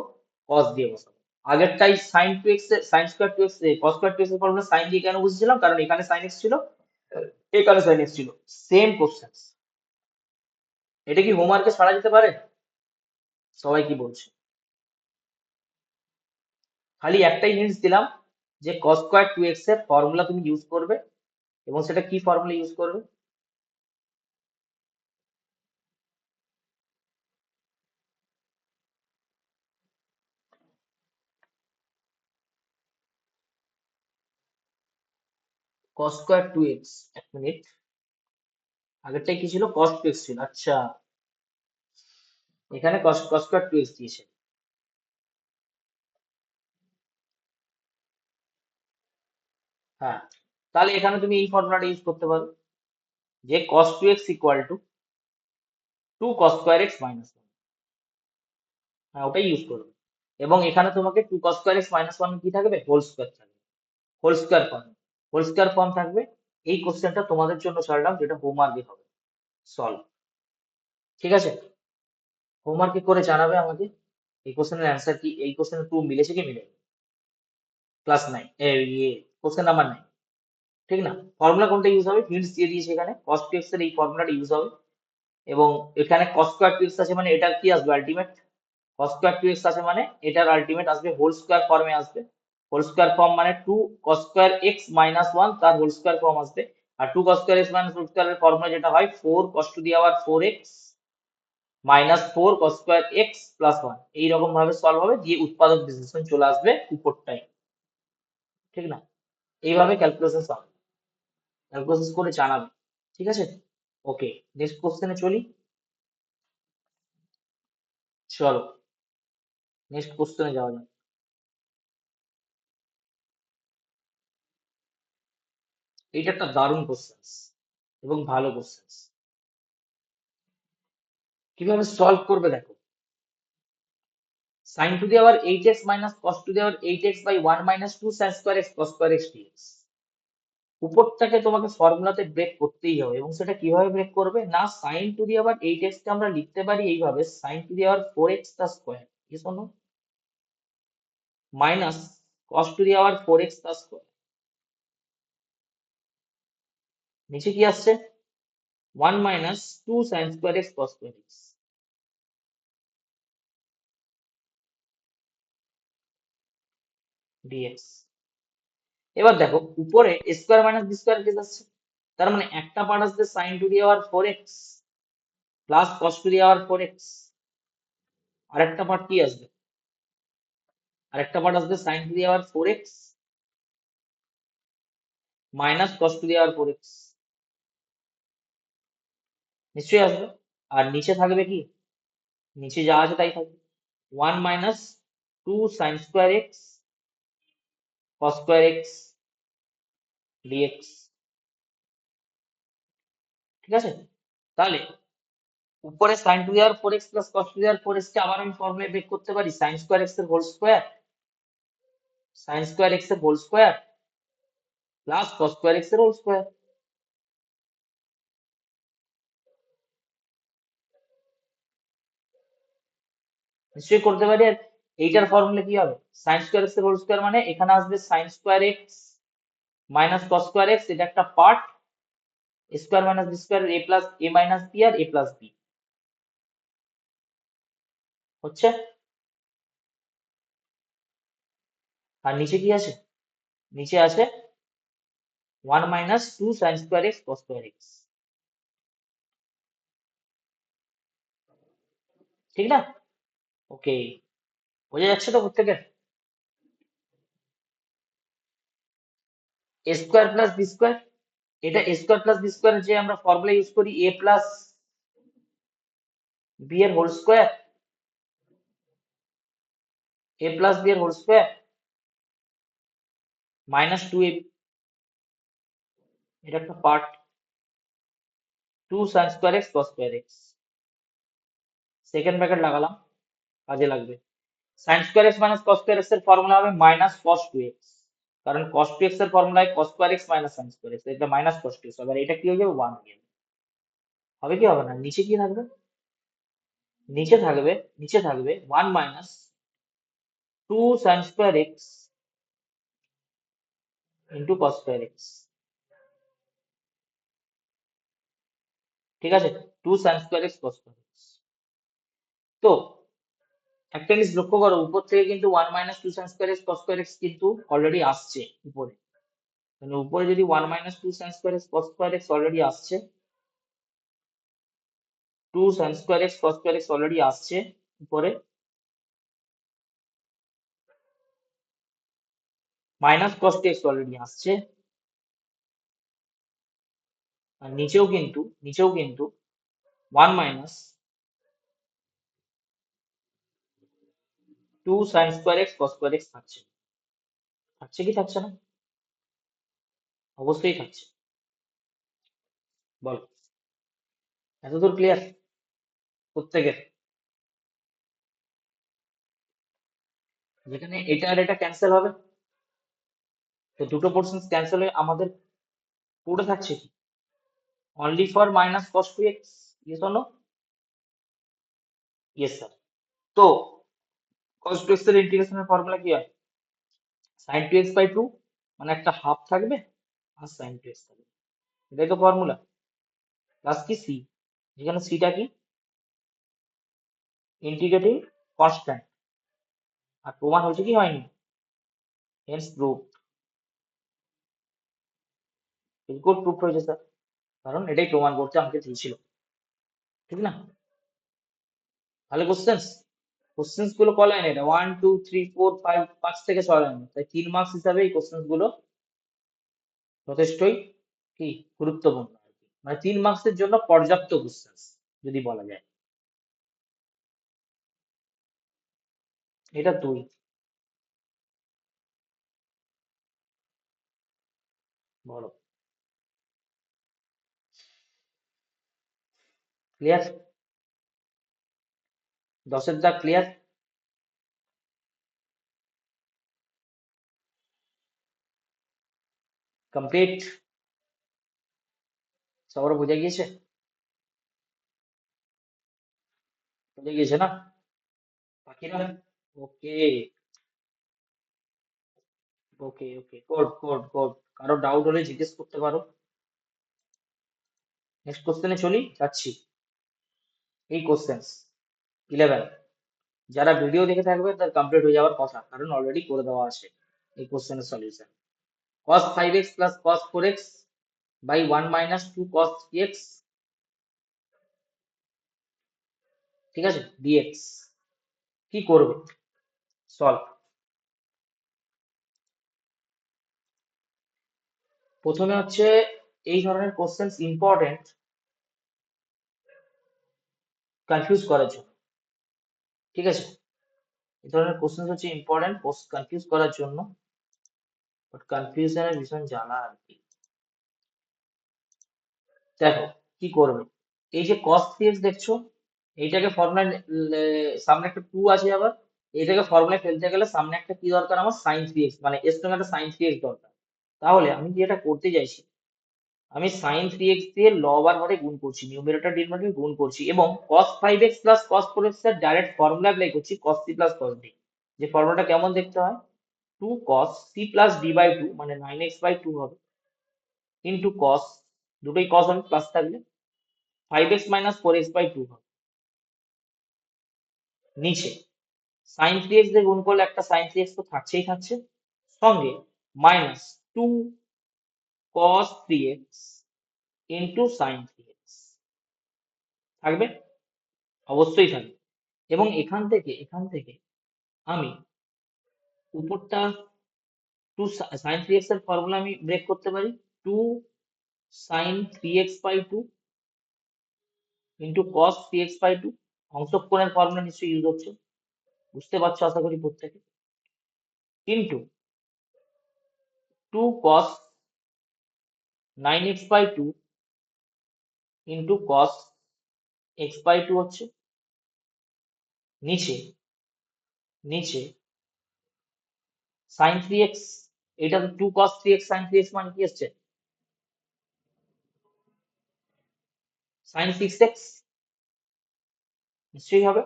cos দিয়ে বসাবো। আগেরটাই sin 2x এর sin square 2x cos square 2x এর ফর্মুলা sin দিয়ে কেন বুঝেছিলাম? কারণ এখানে sin x ছিল, এখানে sin x ছিল। Same question. এটা কি হোমওয়ার্কে ছাড়া যেতে পারে? সবাই কি বলছে? খালি একটাই হিন্টস দিলাম যে cos স্কোয়ার 2x এর ফর্মুলা তুমি ইউজ করবে এবং সেটা কি ফর্মুলা ইউজ করবে? cos স্কোয়ার 2x, এক মিনিট, আগেরটাই কি ছিল? cos 2x ছিল, আচ্ছা। এখানে cos স্কোয়ার 2x দিয়েছে। হ্যাঁ, তাহলে এখানে তুমি এই ফর্মুলাটা ইউজ করতে পারো যে cos 2x equal to 2 cos square x minus 1। হ্যাঁ, ওটাই ইউজ করবে। এবং এখানে তোমাকে 2 cos স্কোয়ার x মাইনাস 1 কি থাকবে? হোল স্কোয়ার থাকবে, whole square form, whole square form থাকবে। এই কোশ্চেনটা তোমাদের জন্য ছাড়লাম, যেটা হোমওয়ার্কে হবে সলভ, ঠিক আছে? হোমওয়ার্কে করে জানাবে আমাকে এই কোশ্চেনের অ্যান্সার কি, এই কোশ্চেনের প্রুফ মিলেছে কি মিলে। ক্লাস 9 ইয়ে কোশ্চেন নাম্বার 9, ঠিক না? ফর্মুলা কোনটা ইউজ হবে? হিন্টস দিয়ে দিয়েছে এখানে, cos 2x এর এই ফর্মুলাটা ইউজ হবে। এবং এখানে cos স্কোয়ার 2x আছে মানে এটা কি আসবে? আলটিমেট cos স্কোয়ার 2x আছে মানে এটার আলটিমেট আসবে হোল স্কোয়ার ফর্মে আসবে। হোল স্কোয়ার ফর্ম মানে 2 cos স্কোয়ার x মাইনাস 1 তার হোল স্কোয়ার ফর্ম আসবে। আর 2 cos square x minus whole square এর ফর্মুলা যেটা হয় 4 cos to the power 4x minus 4 cos square x plus 1। এইরকম ভাবে সলভ হবে, দিয়ে উৎপাদক ডিসিশন চলে আসবে উপরটাই, ঠিক না? এইভাবে ক্যালকুলেশন সলভ, ক্যালকুলেশন করে জানাবে, ঠিক আছে? ওকে, নেক্সট কোশ্চেনে চলি। চলো নেক্সট কোশ্চেনে যাওয়া যাক। এইটা একটা দারুণ কোশ্চেন এবং ভালো কোশ্চেন। কিভাবে সলভ করবে দেখো, sin to the power 8x minus cos to the power 8x by 1 minus 2 sin square x cos square x dx। উপরটাকে তোমাকে ফর্মুলাতে ব্রেক করতেই হবে এবং সেটা কিভাবে ব্রেক করবে না, sin to the power 8x কে আমরা লিখতে পারি এইভাবে, sin to the power 4x তার স্কোয়ার, কি শোনো, minus cos to the power 4x তার স্কোয়ার, নিচে কি আসছে? 1 minus 2 sin square x cos square x dx। এবার দেখো উপরে square minus B square case আসছে, তার মানে একটা পার্ট আসবে sin to the power 4x plus cos to the power 4x, আরেকটা পার্ট কি আসবে? আরেকটা পার্ট আসবে sin to the power 4x minus cos to the power 4x, নিশ্চয়ই আসবে। আর নিচে থাকবে কি? নিচে যা আছে তাই থাকবে, 1 minus 2 sin square x cos square X DX. ঠিক আছে, তাহলে উপরে sin টু দেওয়ার 4x প্লাস cos টু দেওয়ার 4x কে আবার আমি ফর্মুলায় বের করতে পারি sin স্কোয়ার এক্স এর whole square, sin square x এর whole square plus cos square x এর হোল স্কোয়ার। নিশ্চয়ই করতে পারি। আর এইটার ফর্মুলা কি হবে, sin স্কোয়ার এক্স এর হোল স্কোয়ার মানে এখানে আসবে sin square x minus cos square x, এটা একটা part, square minus B square A plus A minus B আর এ প্লাস বি হচ্ছে। আর নিচে কি আছে, নিচে আছে 1 minus 2 sin square x cos square x. ঠিক না? ওকে, বোঝা যাচ্ছে তো প্রত্যেকের? এ স্কোয়ার প্লাস বি স্কোয়ার, এটা এ স্কোয়ার প্লাস বি স্কোয়ার যে আমরা ফর্মুলা ইউজ করি এ প্লাস বি এর whole square, A plus B এর হোল স্কোয়ার মাইনাস 2 এ, এটা একটা part, 2 sin square x cos square x. Second bracket লাগালাম, কাজে লাগবে। sin square x minus cos square x এর ফর্মুলা হবে মাইনাস cos 2x, কারণ cos 2x এর ফর্মুলায় cos square x minus sin square x, এটা মাইনাস cos 2x হবে, আর এটা কি হয়ে যাবে 1 হয়ে যাবে। হবে কি হবে না, নিচে কি থাকবে, নিচে থাকবে, নিচে থাকবে 1 minus 2 sin square x into cos square x. ঠিক আছে, 2 sin square x cos square x. তো একটা জিনিস লক্ষ্য করো, উপর থেকে কিন্তু 1 minus 2 sin square x cos square x কিন্তু অলরেডি আসছে উপরে, মানে উপরে যদি 1 minus 2 sin square x cos square x already আসছে, 2 sin square x cos square x already আসছে উপরে, মাইনাস cos 2x অলরেডি আসছে, আর নিচেও কিন্তু 1 minus 2 sin square x cos square x থাকছে। থাকছে কি থাকছে না? অবশ্যই থাকছে। বল, এতদূর ক্লিয়ার প্রত্যেকের? যেখানে এটা আর এটা ক্যান্সেল হবে, তো দুটো পোর্শন ক্যান্সেল হয়ে আমাদের পুরো থাকছে কি only four minus cos 2x, yes or no? Yes sir. তো cos 2x এর ইন্টিগ্রেশনের ফর্মুলা কি হয়, sin 2x বাই 2 মানে একটা হাফ থাকবে আর sin 2x থাকবে, এটাই তো ফর্মুলা, প্লাস কি সি, যেখানে সিটা কি ইন্টিগ্রেটিং কনস্ট্যান্ট। আর প্রমাণ হয়েছে কি হয়নি, হেন্স প্রুফ, বিলকুল প্রুফ হয়েছে স্যার, কারণ এটাই প্রমাণ করতে আমাকে দিয়েছিল। ঠিক না? তাহলে কোশ্চেন্স, কোশ্চেন্স গুলো ক লাইন, এটা 1 2 3 4 5, 5 থেকে 6 লাইন, তাই 3 মার্কস হিসাবে এই কোশ্চেন্স গুলো যথেষ্টই কি গুরুত্বপূর্ণ আর কি। মানে 3 মার্কসের জন্য পর্যাপ্ত কোশ্চেন্স যদি বলা যায়। এটা 2, বড়, ক্লিয়ার? 10 এর দাগ ক্লিয়ার? কমপ্লিট? সবার বোঝা গিয়েছে? বুঝে গিয়েছে না বাকিরা? ওকে, ওকে ওকে, কোড কোড কোড, কারো ডাউট হলে জিজ্ঞেস করতে পারো। নেক্সট কোশ্চেনে চলি, যাচ্ছি। এই কোশ্চেন 11, যারা ভিডিও দেখে থাকবে তার কমপ্লিট হয়ে যাওয়ার কথা, কারণ অলরেডি করে দেওয়া আছে এই কোশ্চেনের solution. cos 5x plus cos 4x by 1 minus 2 cos 3x, ঠিক আছে, dx কি করবে, সলভ। প্রথমে হচ্ছে এই ধরনের কোশ্চেন ইম্পর্টেন্ট কনফিউজ করার জন্য, ঠিক আছে, এই ধরনের কোশ্চেন হচ্ছে ইম্পর্টেন্ট কনফিউজ করার জন্য। বাট কনফিউশনের ভীষণ জ্বালা আর কি। দেখো কি করবে, এই যে cos 3x দেখছো, এইটাকে ফর্মুলা, সামনে একটা 2 আছে আবার, এটাকে ফর্মুলায় ফেলতে গেলে সামনে একটা কি দরকার আমার, sin 3x, মানে এর সঙ্গে একটা sin 3x দরকার। তাহলে আমি যেটা করতে চাইছি, আমি sin 3x দিয়ে লব আর হরে গুণ করছি, নিউমারেটর ডিনোমিনেটর গুণ করছি, এবং cos 5x plus cos 4x এর ডাইরেক্ট ফর্মুলা অ্যাপ্লাই করছি, cos c plus cos d। যে ফর্মুলাটা কেমন দেখতে হয়, 2 cos c plus d by 2 মানে 9x বাই 2 হবে, ইন্টু cos, দুটোই cos হবে প্লাস থাকলে, 5x মাইনাস 4x বাই 2 হবে। নিচে sin 3x দিয়ে গুণ করলে একটা sin 3x তো থাকছেই থাকছে, সঙ্গে minus 2 cos 3x into sin 3x থাকবে, অবশ্যই থাকবে। এবং এখান থেকে আমি উপরটা 2 sin 3x এর ফর্মুলা আমি ব্রেক করতে পারি, 2 sin 3x by 2 into cos 3x by 2, অংশক কোণের ফর্মুলা নিশ্চয়ই ইউজ হচ্ছে, বুঝতে পারছো আশা করি প্রত্যেকে, into 2 cos 9x by 2 into cos x by 2 হচ্ছে, নিচে নিচে sin 3x, এটা তো 2 cos 3x sin 3x মানে কি আসছে, sin 6x নিশ্চয়ই হবে,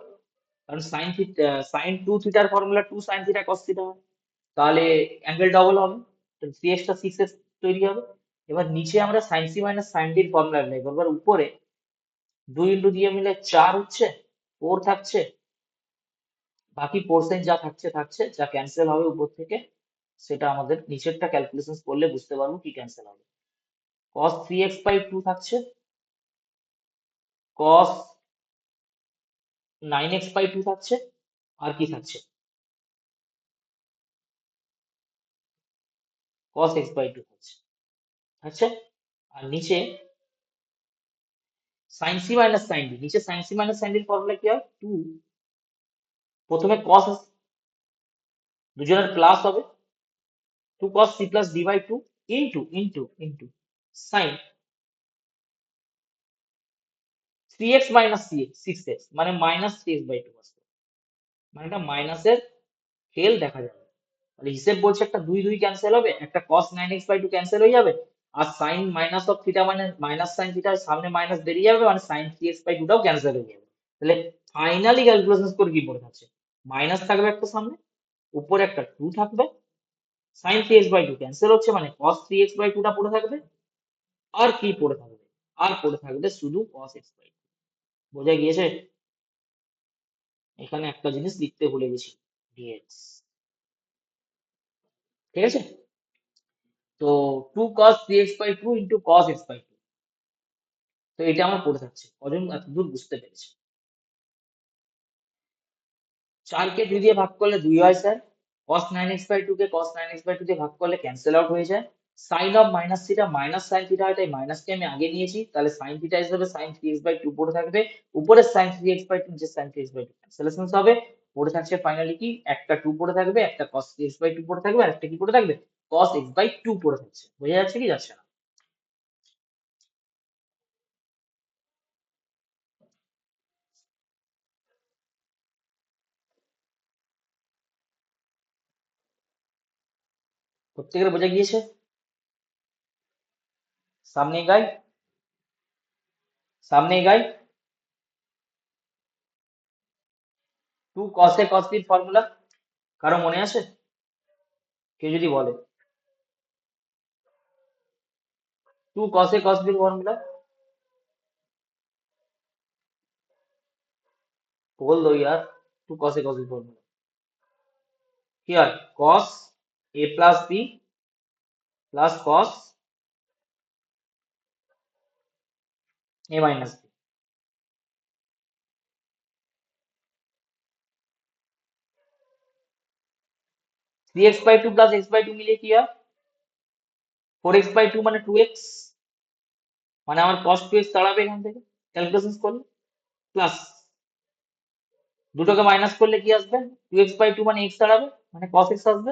কারণ sin 2 থিটার formula 2 sin theta cos theta হয়, তাহলে অ্যাঙ্গেল ডবল হবে, তো 3x টা 6x তৈরি হবে। এবার নিচে আমরা sin c minus sin d এর ফর্মুলা অ্যাপ্লাই করবো, আর উপরে 2 ইন্টু দিয়ে মিলে 4 হচ্ছে, 4 থাকছে, বাকি পোর্শন যা থাকছে থাকছে, যা ক্যান্সেল হবে উপর থেকে সেটা আমাদের নিচেরটা ক্যালকুলেশন করলে বুঝতে পারবো কি ক্যান্সেল হবে। cos 3x বাই 2 থাকছে, cos 9x বাই 2 থাকছে, আর কি থাকছে, cos x বাই 2 থাকছে, আচ্ছা। আর নিচে sin c minus sin d, নিচে sin c minus sin d এর ফর্মুলা কি হয়, 2, প্রথমে cos দুজনের প্লাস হবে, 2 cos c plus d by 2 into sin 3x minus 6x মানে মাইনাস 3x বাই 2 আসবে, মানে এটা মাইনাসের খেল দেখা যাবে। তাহলে হিসেব বলছে একটা 2 2 ক্যান্সেল হবে, একটা cos 9x বাই 2 ক্যান্সেল হয়ে যাবে, আর sin মাইনাস অফ থিটা মানে মাইনাস sin থিটা, সামনে মাইনাস বেরিয়ে যাবে, মানে sin 3x বাই 2 টাও ক্যান্সেল হয়ে যাবে। তাহলে ফাইনালি ক্যালকুলেশন করে কি পড়ে থাকছে, মাইনাস থাকবে একটা সামনে, উপরে একটা 2 থাকবে, sin 3x বাই 2 ক্যান্সেল হচ্ছে মানে cos 3x বাই 2 টা পড়ে থাকবে, আর কি পড়ে থাকবে, আর পড়ে থাকবে শুধু cos x বাই 2। বোঝা গিয়েছে? এখানে একটা জিনিস লিখতে ভুলে গেছি, dx, ঠিক আছে। তো 2 cos 3x by 2 into cos x by 2, তো এটা আমার পড়ে থাকছে, কজন এতদূর বুঝতে পেরেছে? 4 কে 2 দিয়ে ভাগ করলে 2 হয় স্যার, cos 9x বাই 2 কে cos 9x বাই 2 দিয়ে ভাগ করলে ক্যান্সেল আউট হয়ে যায়, sin of minus theta minus sin theta হয়, তাই মাইনাসকে আমি আগে নিয়েছি, তাহলে sin থিটা হিসেবে sin 3x বাই 2 পড়ে থাকবে, উপরে sin 3x বাই 2 নিচে sin 3x বাই 2 ক্যান্সেলেশন হবে, পড়ে থাকছে ফাইনালি কি, একটা 2 পড়ে থাকবে, একটা cos 3x বাই 2 পড়ে থাকবে, আর একটা কি পড়ে থাকবে, cos x বাই 2 পড়ে থাকছে। বোঝা যাচ্ছে কি যাচ্ছে না? প্রত্যেকের বোঝা গিয়েছে? সামনে এগাই, সামনে এগাই। 2 cos a cos b এর ফর্মুলা কারো মনে আছে? কেউ যদি বলে 2 cos a cos b এর ফর্মুলা, बोल दो यार, 2 cos a cos b formula কি হয়, cos a plus b plus cos a minus b, 3x by 2 plus x by 2 মিলিয়ে কি হয়, 4x by 2 মানে 2x, মানে আমার cos 2x দাঁড়াবে এখান থেকে ক্যালকুলেশন করলে, প্লাস দুটোকে মাইনাস করলে কি আসবে, 2x by 2 মানে x দাঁড়াবে, মানে cos x আসবে,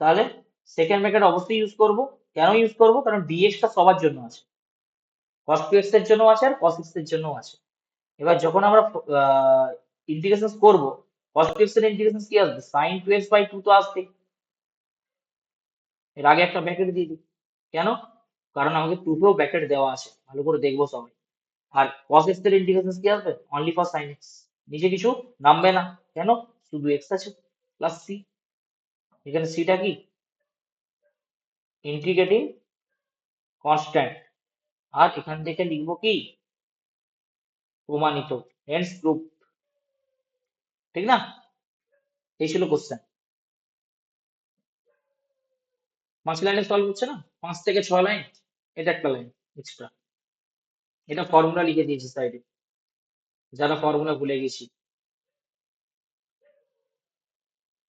তাহলে সেকেন্ড ব্র্যাকেট অবশ্যই ইউজ করব। কেন ইউজ করব? কারণ dx টা সবার জন্য আছে, cos 2x এর জন্য আছে আর cos x এর জন্য আছে। এবার যখন আমরা ইন্টিগ্রেশন করব, cos 2x এর ইন্টিগ্রেশন কি আসবে? sin 2x/2 তো আসবে। এর আগে একটা ব্র্যাকেট দিয়ে দিই। কেন? কারণ আমাকে প্রুফেও ব্র্যাকেট দেওয়া আছে, ভালো করে দেখবো সবাই। আর cos x এর ইন্টিগ্রেশন কি আসবে? Only for sin x। নিচে কিছু নামবে না। কেন? শুধু x আছে প্লাস c। এখানে c টা কি? Integrating constant. আর এখান থেকে লিখবো কি? প্রমাণিত, হেন্স প্রুফ। ঠিক না? এই ছিল কোশ্চেন। 5 লাইনে সলভ হচ্ছে না, 5 থেকে 6 লাইন। এটা একটা লাইন এক্সট্রা। এটা ফর্মুলা লিখে দিয়েছি সাইডে, যারা ফর্মুলা ভুলে গেছি।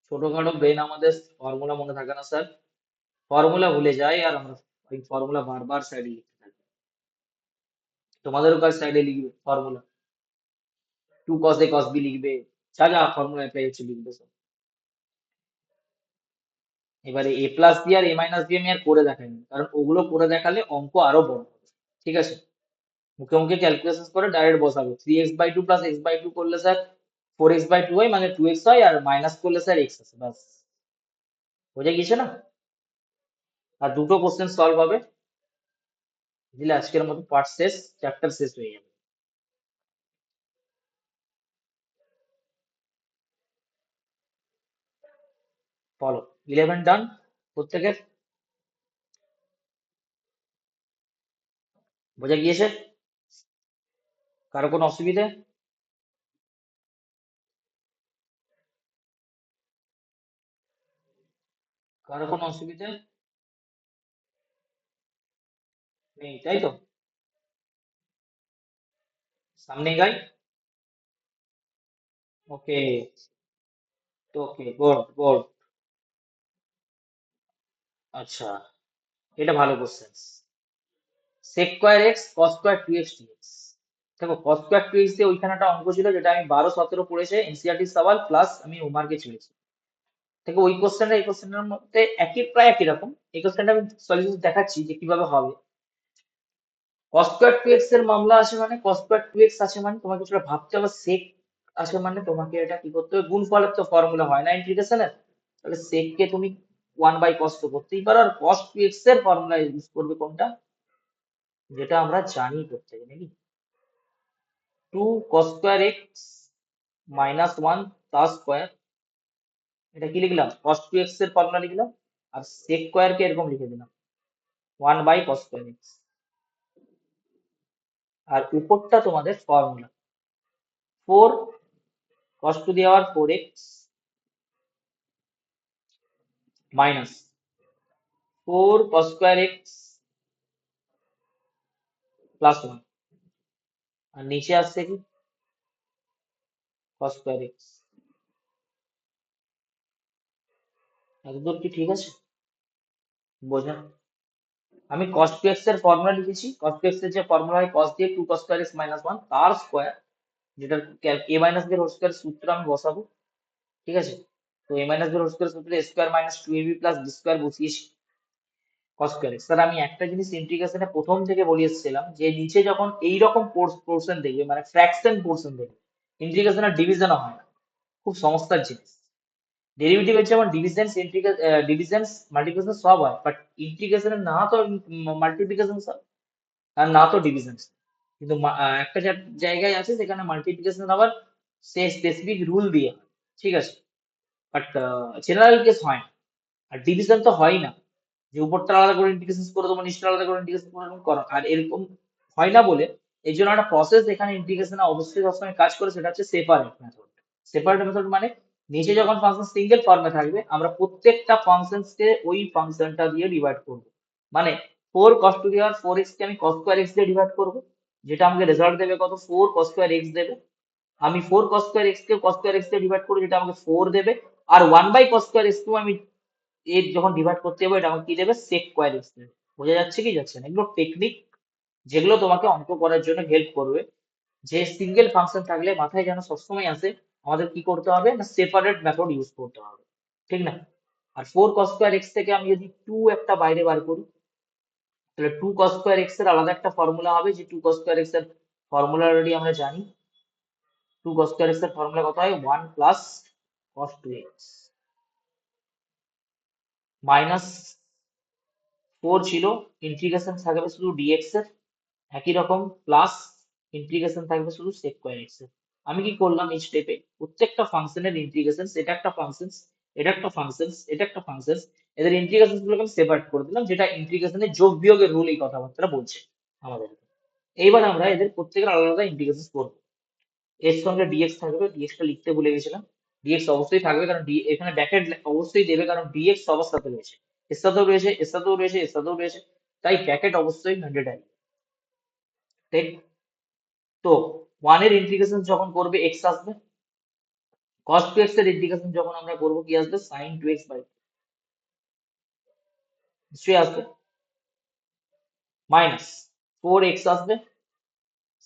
ছোটখাটো ব্রেন আমাদের, ফর্মুলা মনে থাকে না স্যার। ফর্মুলা ভুলে যাই আর আমরা ওই ফর্মুলা বারবার সাইডে লিখতে থাকি। তোমাদেরও কাজ সাইডে লিখবে formula, 2 cos a cos b লিখবে, যা যা ফর্মুলা অ্যাপ্লাই হচ্ছে লিখবে সব। এবারে a প্লাস বি আর a মাইনাস বি আমি আর করে দেখাইনি, কারণ ওগুলো করে দেখালে অঙ্ক আরো বড় হবে। ঠিক আছে? মুখে মুখে ক্যালকুলেশন করে ডাইরেক্ট বসাবো। 3x/2 প্লাস x/2 করলে স্যার 4x/2 হয়, মানে 2x হয়, আর মাইনাস করলে স্যার x আছে, বাস। বোঝা গিয়েছে না? আর দুটো কোশ্চেন সলভ হবে, দিলে আজকের মতো পার্ট শেষ, চ্যাপ্টার শেষ হয়ে যাবে। ফলো 11 ডান প্রত্যেকের। বোঝা গিয়েছে? কারো কোনো অসুবিধে? কারো কোনো অসুবিধে নেই, তাই তো? সামনে গাই। ওকে, ওকে, গুড গুড। আচ্ছা, এটা ভালো question. sec square x cos square 2x dx। দেখো cos স্কোয়ার 2x দিয়ে ওইখানে একটা অঙ্ক ছিল যেটা আমি 12-17 পড়েছে এনসিইআরটি সওয়াল, প্লাস আমি হোমওয়ার্কে ছেড়েছি। দেখো ওই কোশ্চেনটা এই কোশ্চেনের মধ্যে প্রায় একই রকম। এই কোশ্চেনটা আমি সলিউশন দেখাচ্ছি যে কিভাবে হবে। cos স্কোয়ার 2x এর মামলা আছে মানে, cos স্কোয়ার 2x আছে মানে তোমাকে সেটা ভাবতে হবে sec আছে মানে তোমাকে এটা কি করতে হবে? গুণফলের তো ফর্মুলা হয় না ইন্টিগ্রেশনের, তাহলে sec কে তুমি 1/cos তো করতেই পারো, আর cos 2x এর ফর্মুলা ইউজ করবে কোনটা? যেটা আমরা জানি প্রত্যেকে নাকি, 2 cos স্কোয়ার এক্স মাইনাস 1 তার স্কোয়ার। এটা কি লিখলাম? cos 2x এর ফর্মুলা লিখলাম। আর sec স্কোয়ার কে এরকম লিখে দিলাম 1/cos স্কোয়ার এক্স। আর উপরটা তোমাদের formula 4 cos to the power 4x minus 4 cos square x plus 1। আর নিচে আসছে কি? cos square x. এতদূর কি ঠিক আছে? বোঝা? আমি cos 2x এর ফর্মুলা লিখেছি। cos 2x এর যে ফর্মুলা হয় cos দিয়ে 2 cos স্কোয়ার এক্স মাইনাস 1 তার স্কোয়ার, যেটা a minus b whole square সূত্র আমি বসাবো। ঠিক আছে? তো a minus b whole square সূত্রে a স্কোয়ার minus 2ab plus b square বসিয়েছি cos স্কোয়ার এক্স। স্যার আমি একটা জিনিস ইন্টিগ্রেশনে প্রথম থেকে বলে এসেছিলাম যে নিচে যখন এইরকম পোর্শন দেখবে, মানে ফ্র্যাকশন পোর্শন দেখবে, ইন্টিগ্রেশনের ডিভিশনও হয় না, খুব সমস্যার জিনিস। ডেরিভেটিভের যেমন ডিভিশন, ডিভিশন, মাল্টিপ্লিকেশন সব হয়, বাট ইন্টিগ্রেশনের না তো মাল্টিপ্লিকেশন আর না তো ডিভিশন। কিন্তু একটা জায়গায় আছে যেখানে মাল্টিপ্লিকেশন আবার সে স্পেসিফিক রুল দিয়ে হয়। ঠিক আছে? বাট জেনারেল কেস হয় না। আর ডিভিশন তো হয় না যে উপরটা আলাদা করে ইন্টিগ্রেশন করে দেবো, নিচটা আলাদা করে ইন্টিগ্রেশন করে দেবো, করো। আর এরকম হয় না বলে এই জন্য একটা প্রসেস এখানে ইন্টিগ্রেশনে অবশ্যই সবসময় কাজ করে, সেটা হচ্ছে সেপারেট মেথড। সেপারেট মেথড মানে নিচে যখন ফাংশন সিঙ্গেল ফর্মে থাকবে আমরা প্রত্যেকটা ফাংশনকে ওই ফাংশনটা দিয়ে ডিভাইড করব। মানে 4 cos to the power 4x কে আমি cos স্কোয়ার এক্স দিয়ে ডিভাইড করব, যেটা আমাকে রেজাল্ট দেবে কত? 4 cos স্কোয়ার এক্স দেবে। আমি 4 cos স্কোয়ার এক্স কে cos স্কোয়ার এক্স দিয়ে ডিভাইড করবো, যেটা আমাকে 4 দেবে। আর 1/cos স্কোয়ার এক্স কেও আমি এর যখন ডিভাইড করতে যাবো, এটা আমাকে কি দেবে? sec স্কোয়ার এক্স দেবে। বোঝা যাচ্ছে কি যাচ্ছে না? এগুলো টেকনিক যেগুলো তোমাকে অঙ্ক করার জন্য হেল্প করবে। যে সিঙ্গেল ফাংশন থাকলে মাথায় যেন সবসময় আসে আমাদের কি করতে হবে না, সেপারেট মেথড ইউজ করতে হবে। ঠিক না? আর 4 cos² x থেকে আমি যদি 2 একটা বাইরে বার করি, তাহলে 2 cos² x এর আলাদা একটা ফর্মুলা হবে, যে 2 cos² x এর ফর্মুলা অলরেডি আমরা জানি। 2 cos² x এর ফর্মুলা কত হয়? 1 প্লাস cos2x মাইনাস 4 ছিল, ইন্টিগ্রেশন থাকবে শুধু dx এর, একই রকম প্লাস ইন্টিগ্রেশন থাকবে শুধু sec²x এর। আমি কি করলাম এই স্টেপে? প্রত্যেকটা ফাংশনের ইন্টিগ্রেশন, এটা একটা ফাংশন, এটা একটা ফাংশন, এটা একটা ফাংশন, এদের ইন্টিগ্রেশন গুলোকে আমি সেপারেট করে দিলাম, যেটা ইন্টিগ্রেশনের যোগ বিয়োগের রুল এই কথাবার্তা বলছে আমাদের। এইবার আমরা এদের প্রত্যেকের আলাদা আলাদা ইন্টিগ্রেশন করবো। এর সঙ্গে dx থাকবে, dx টা লিখতে ভুলে গেছিলাম। dx অবশ্যই থাকবে, কারণ এখানে ব্র্যাকেট অবশ্যই দেবে, কারণ dx সবার সাথে রয়েছে, এর সাথেও রয়েছে, এর সাথেও রয়েছে, এর সাথেও রয়েছে, তাই ব্র্যাকেট অবশ্যই ম্যান্ডেটরি। ঠিক? তো 1 এর ইন্টিগ্রেশন যখন করবে x আসবে, cos2x এর ইন্টিগ্রেশন যখন আমরা করবো কি আসবে? sin2x বাই, নিশ্চয়ই আসবে, মাইনাস 4x আসবে,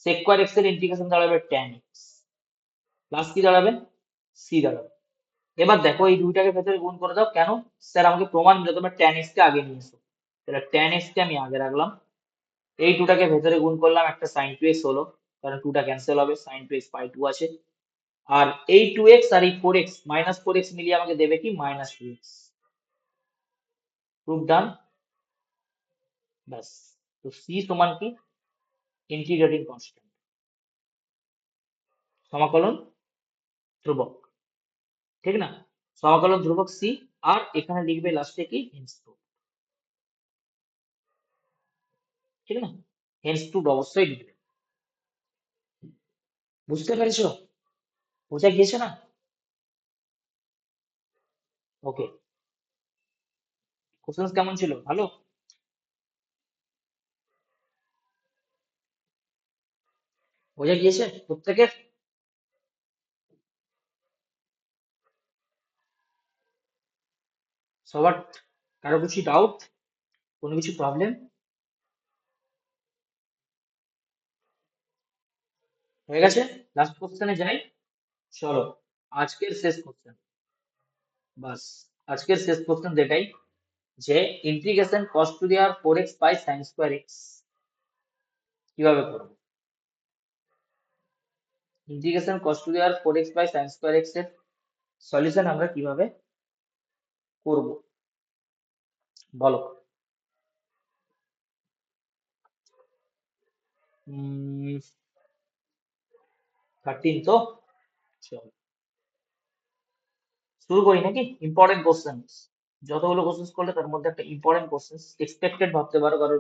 sec²x এর ইন্টিগ্রেশন দাঁড়াবে tan x, প্লাস কি দাঁড়াবে? c দাঁড়াবে। এবার দেখো এই দুইটাকে ভেতরে গুণ করে দাও। কেন? স্যার আমাকে প্রমাণ দিলে তোমরা tan x কে আগে নিয়ে এসো। তাহলে tan x কে আমি আগে রাখলাম, এই দুটাকে ভেতরে গুণ করলাম, একটা sin2x হলো, কারণ 2টা ক্যান্সেল হবে, sin2x বাই 2 আছে। আর এই 2x আর এই 4x, মাইনাস 4x মিলিয়ে আমাকে দেবে কি? Minus 2x। প্রুফ ডান। ব্যাস। তো c সমান কি? ইন্টিগ্রেটিং কনস্ট্যান্ট, সমাকলন ধ্রুবক, ঠিক না? সমাকলন ধ্রুবক c, আর এখানে লিখবে লাস্টে কি? হেন্স প্রুফ, ঠিক না? হেন্স প্রুফ অবশ্যই লিখবে। বুঝতে পেরেছো? বোঝা গিয়েছে না? ওকে। কোশ্চেন কেমন ছিল? ভালো? বোঝা গিয়েছে প্রত্যেকের? সবার? কারো কিছু ডাউট? কোনো কিছু প্রবলেম? হয়ে গেছে? লাস্ট কোশ্চেনে যাই। চলো, আজকের শেষ কোশ্চেন। বাস, আজকের শেষ কোশ্চেন যেটাই, যে integration cos to the power 4x by sin square x কিভাবে করব? Integration cos to the power 4x by sin square x এর সলিউশন আমরা কিভাবে করব বলো? 13 তো? চলো শুরু করি নাকি? ইম্পর্টেন্ট কোশ্চেন, যতগুলো কোশ্চেন করলে তার মধ্যে একটা ইম্পর্টেন্ট কোশ্চেন এক্সপেক্টেড ভাবতে পারো, কারণ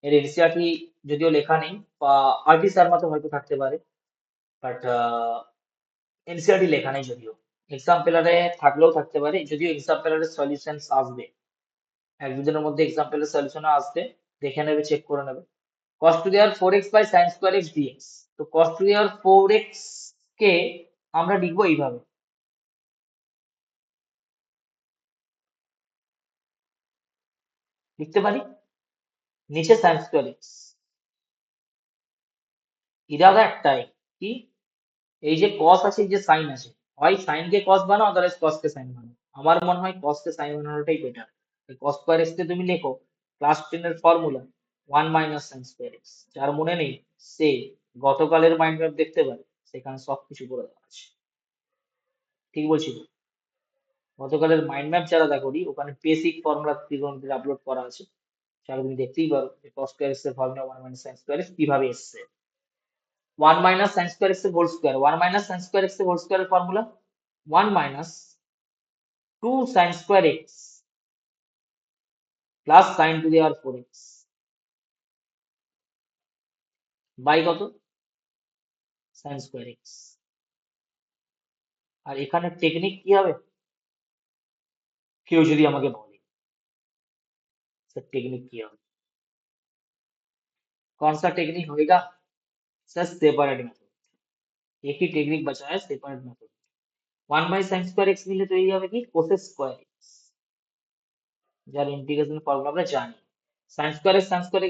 এর এনসিআরটি যদিও লেখা নেই, বা আরটি শর্মাতে হয়তো থাকতে পারে, বাট এনসিআরটি লেখা নেই, যদিও এক্সাম পেলারে থাকলেও থাকতে পারে, যদিও এক্সাম পেলারের সলিউশন আসবে এক দুদিনের মধ্যে, এক্সাম পেলার সলিউশন আসবে, দেখে নেবে, চেক করে নেবে। cos to the power 4x by sin square x dx, তো cos to the power 4x কে আমরা লিখবো এইভাবে, লিখতে পারি নিচে sin স্কয়ার x, ইরাদা একটাই, কি? এই যে cos আছে, এই যে sin আছে, হয় sin কে cos বানাও, আদারওয়াইজ cos কে sin বানাও। আমার মনে হয় cos কে sin বানানোটাই বেটার। cos স্কয়ার x কে তুমি লেখো ক্লাস 10 এর formula 1 minus sin square x, যার মনে নেই সে গতকালের মাইন্ড ম্যাপ দেখতে পারে, সেখানে সবকিছু করে দেওয়া আছে। ঠিক বলছি তো? গতকালের মাইন্ড ম্যাপ যারা দেখোনি, ওখানে বেসিক ফর্মুলা ত্রিকোণমিতির আপলোড করা আছে, সেটা তুমি দেখতেই পারো যে cos স্কয়ার x এর formula 1 minus sin square x কিভাবে এসেছে। 1 মাইনাস sin স্কয়ার x এর whole square, 1 minus sin square x এর হোল স্কয়ারের formula 1 minus 2 sin square x plus sin to the power 4x by কত? sin square x। আর এখানে technique কি হবে? কেউ যদি আমাকে বলে सर टेक्निक क्या होगा? कौन सा टेक्निक होएगा? सर सेपरेट मेथड, एक ही टेक्निक बचा है, separate method. 1 by sin square x নিলে তো এই হবে কি? cos স্কয়ার x, যার ইন্টিগ্রেশন ফর্মুলা আমরা জানি। sin স্কয়ার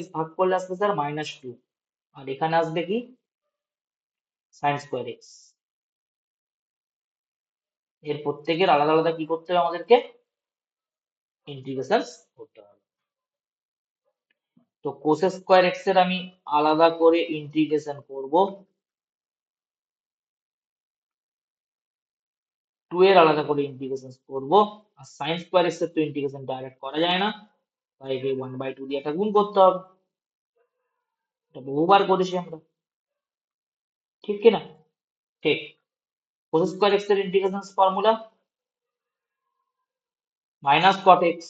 x ভাগ করলে আসবে স্যার -2, আর এখানে আসবে কি? sin square x। এর প্রত্যেকের আলাদা আলাদা কি করতে হবে আমাদেরকে? ইন্টিগ্রেশন করতে হবে। তো কোস স্কোয়ার এক্স এর আমি আলাদা করে ইন্টিগ্রেশন করব, 2 এর আলাদা করে ইন্টিগ্রেশন করব, আর সাইন স্কোয়ার এক্স এর তো ইন্টিগ্রেশন ডাইরেক্ট করা যায় না, তাই একে 1/2 দিয়ে একটা গুণ করতে হবে। এটা বহুবার করেছি আমরা, ঠিক কি না? ঠিক। কোস স্কোয়ার এক্স এর integration formula minus cot x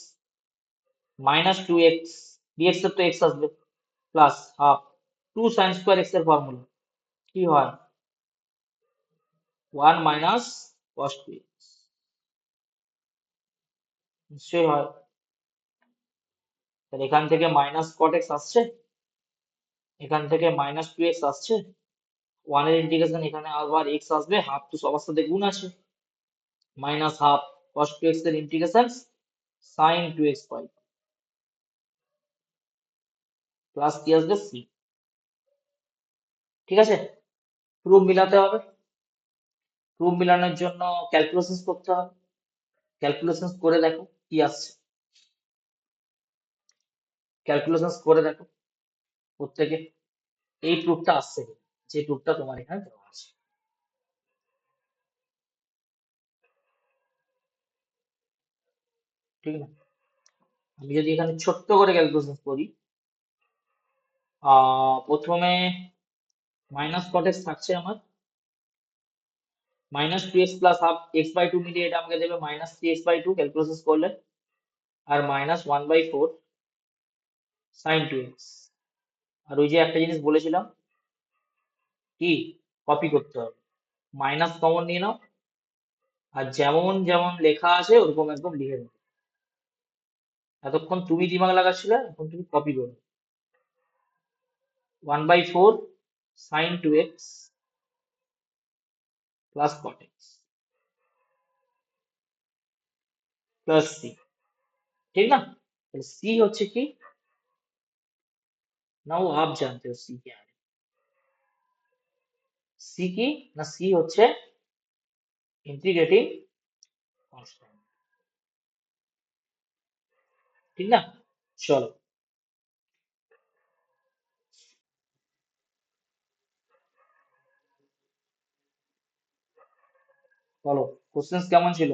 minus 2x, dx এর তো x আসবে, plus half 2 sign square x এর ফর্মুলা কি হয়, 1 মাইনাস cos 2x, নিশ্চয়ই হয়। তাহলে এখান থেকে মাইনাস কট এক্স আসছে, এখান থেকে মাইনাস 2x আসছে, 1 এর ইন্টিগ্রেশন এখানে আবার x আসবে, হাফ তো সবার সাথে গুণ আছে, মাইনাস হাফ cos 2x এর ইন্টিগ্রেশন sin 2x পাই, প্লাস কি আসবে c। ঠিক আছে, প্রুফ মিলাতে হবে, প্রুফ মিলানোর জন্য ক্যালকুলেশন করতে হবে, ক্যালকুলেশন করে দেখো কি আসছে, ক্যালকুলেশন করে দেখো প্রত্যেকে এই প্রুফটা আসছে কিনা, যে প্রুফটা তোমার এখানে দেওয়া আছে। ঠিক না? আমি যদি এখানে ছোট্ট করে ক্যালকুলেশন করি, প্রথমে মাইনাস কট এক্স থাকছে আমার, minus 2x plus half x/2 মিলিয়ে এটা আমাকে দেবে মাইনাস 3x/2 ক্যালকুলেশন করলে, আর মাইনাস 1/4 sin 2x। আর ওই যে একটা জিনিস বলেছিলাম, কি কপি করতে হবে, মাইনাস কমন নিয়ে নাও, আর যেমন যেমন লেখা আছে ওরকম একদম লিখে নাও। এতক্ষণ তুমি দিমাগ লাগাচ্ছিলে, এখন তুমি কপি করো, 1/4 sin 2x plus cot x plus c। ठीक ना? तो c হচ্ছে কি, না ও आप जानते हो c क्या है, c কি না, c হচ্ছে ইন্টিগ্রেটিং কনস্ট্যান্ট। ঠিক না? চলো বলো, কোশ্চেন কেমন ছিল?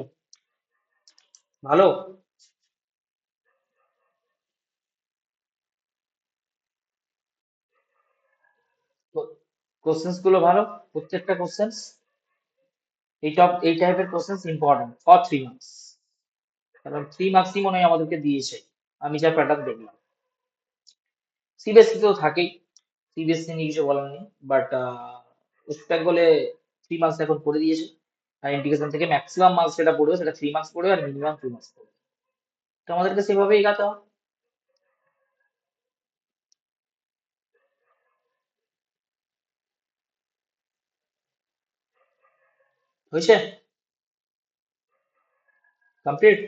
ভালো? কোশ্চেন গুলো ভালো, প্রত্যেকটা কোশ্চেন, এই টাইপের কোশ্চেন ইম্পর্টেন্ট ফর 3 মার্কস, কারণ 3 মার্কসই মনে হয় আমাদেরকে দিয়েছে, আমি যা প্যাটার্ন দেখলাম। সিবিএসসি তো থাকেই, সিবিএসসি নিয়ে কিছু বলার নেই, বাট ওয়েস্ট বেঙ্গলে 3 মার্কস এখন করে দিয়েছে, আর ইন্টিগ্রেশন থেকে ম্যাক্সিমাম মার্কস যেটা পড়বে সেটা 3 মার্কস পড়বে, আর মিনিমাম 2 মার্কস পড়বে। তো আমাদেরকে সেভাবেই এগাতে হবে। হয়েছে? কমপ্লিট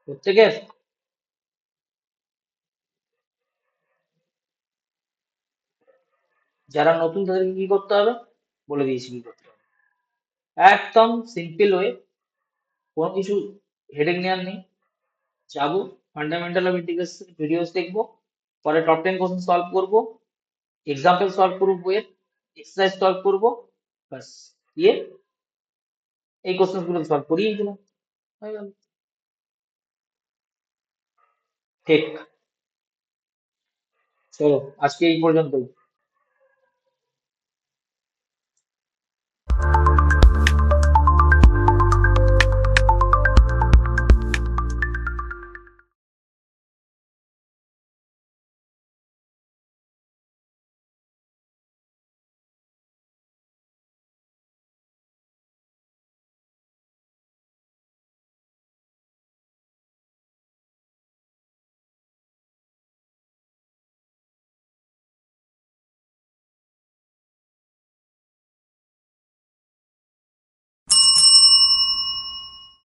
প্রত্যেকের? যারা নতুন তাদেরকে কি করতে হবে বলে দিয়েছি কি করতে হবে, একদম সিম্পল ওয়ে, কোনো কিছু হেডেক নেওয়ার নেই, যাবো ফান্ডামেন্টাল অফ ইন্টিগ্রেশন ভিডিওস দেখবো, পরে টপ 10 কোশ্চেন সলভ করবো, এক্সাম্পল সলভ করবো বইয়ের, এক্সারসাইজ সলভ করবো, ব্যাস দিয়ে এই কোশ্চেন গুলো সলভ করিয়ে দিলাম, হয়ে গেল। ঠিক, চলো আজকে এই পর্যন্তই।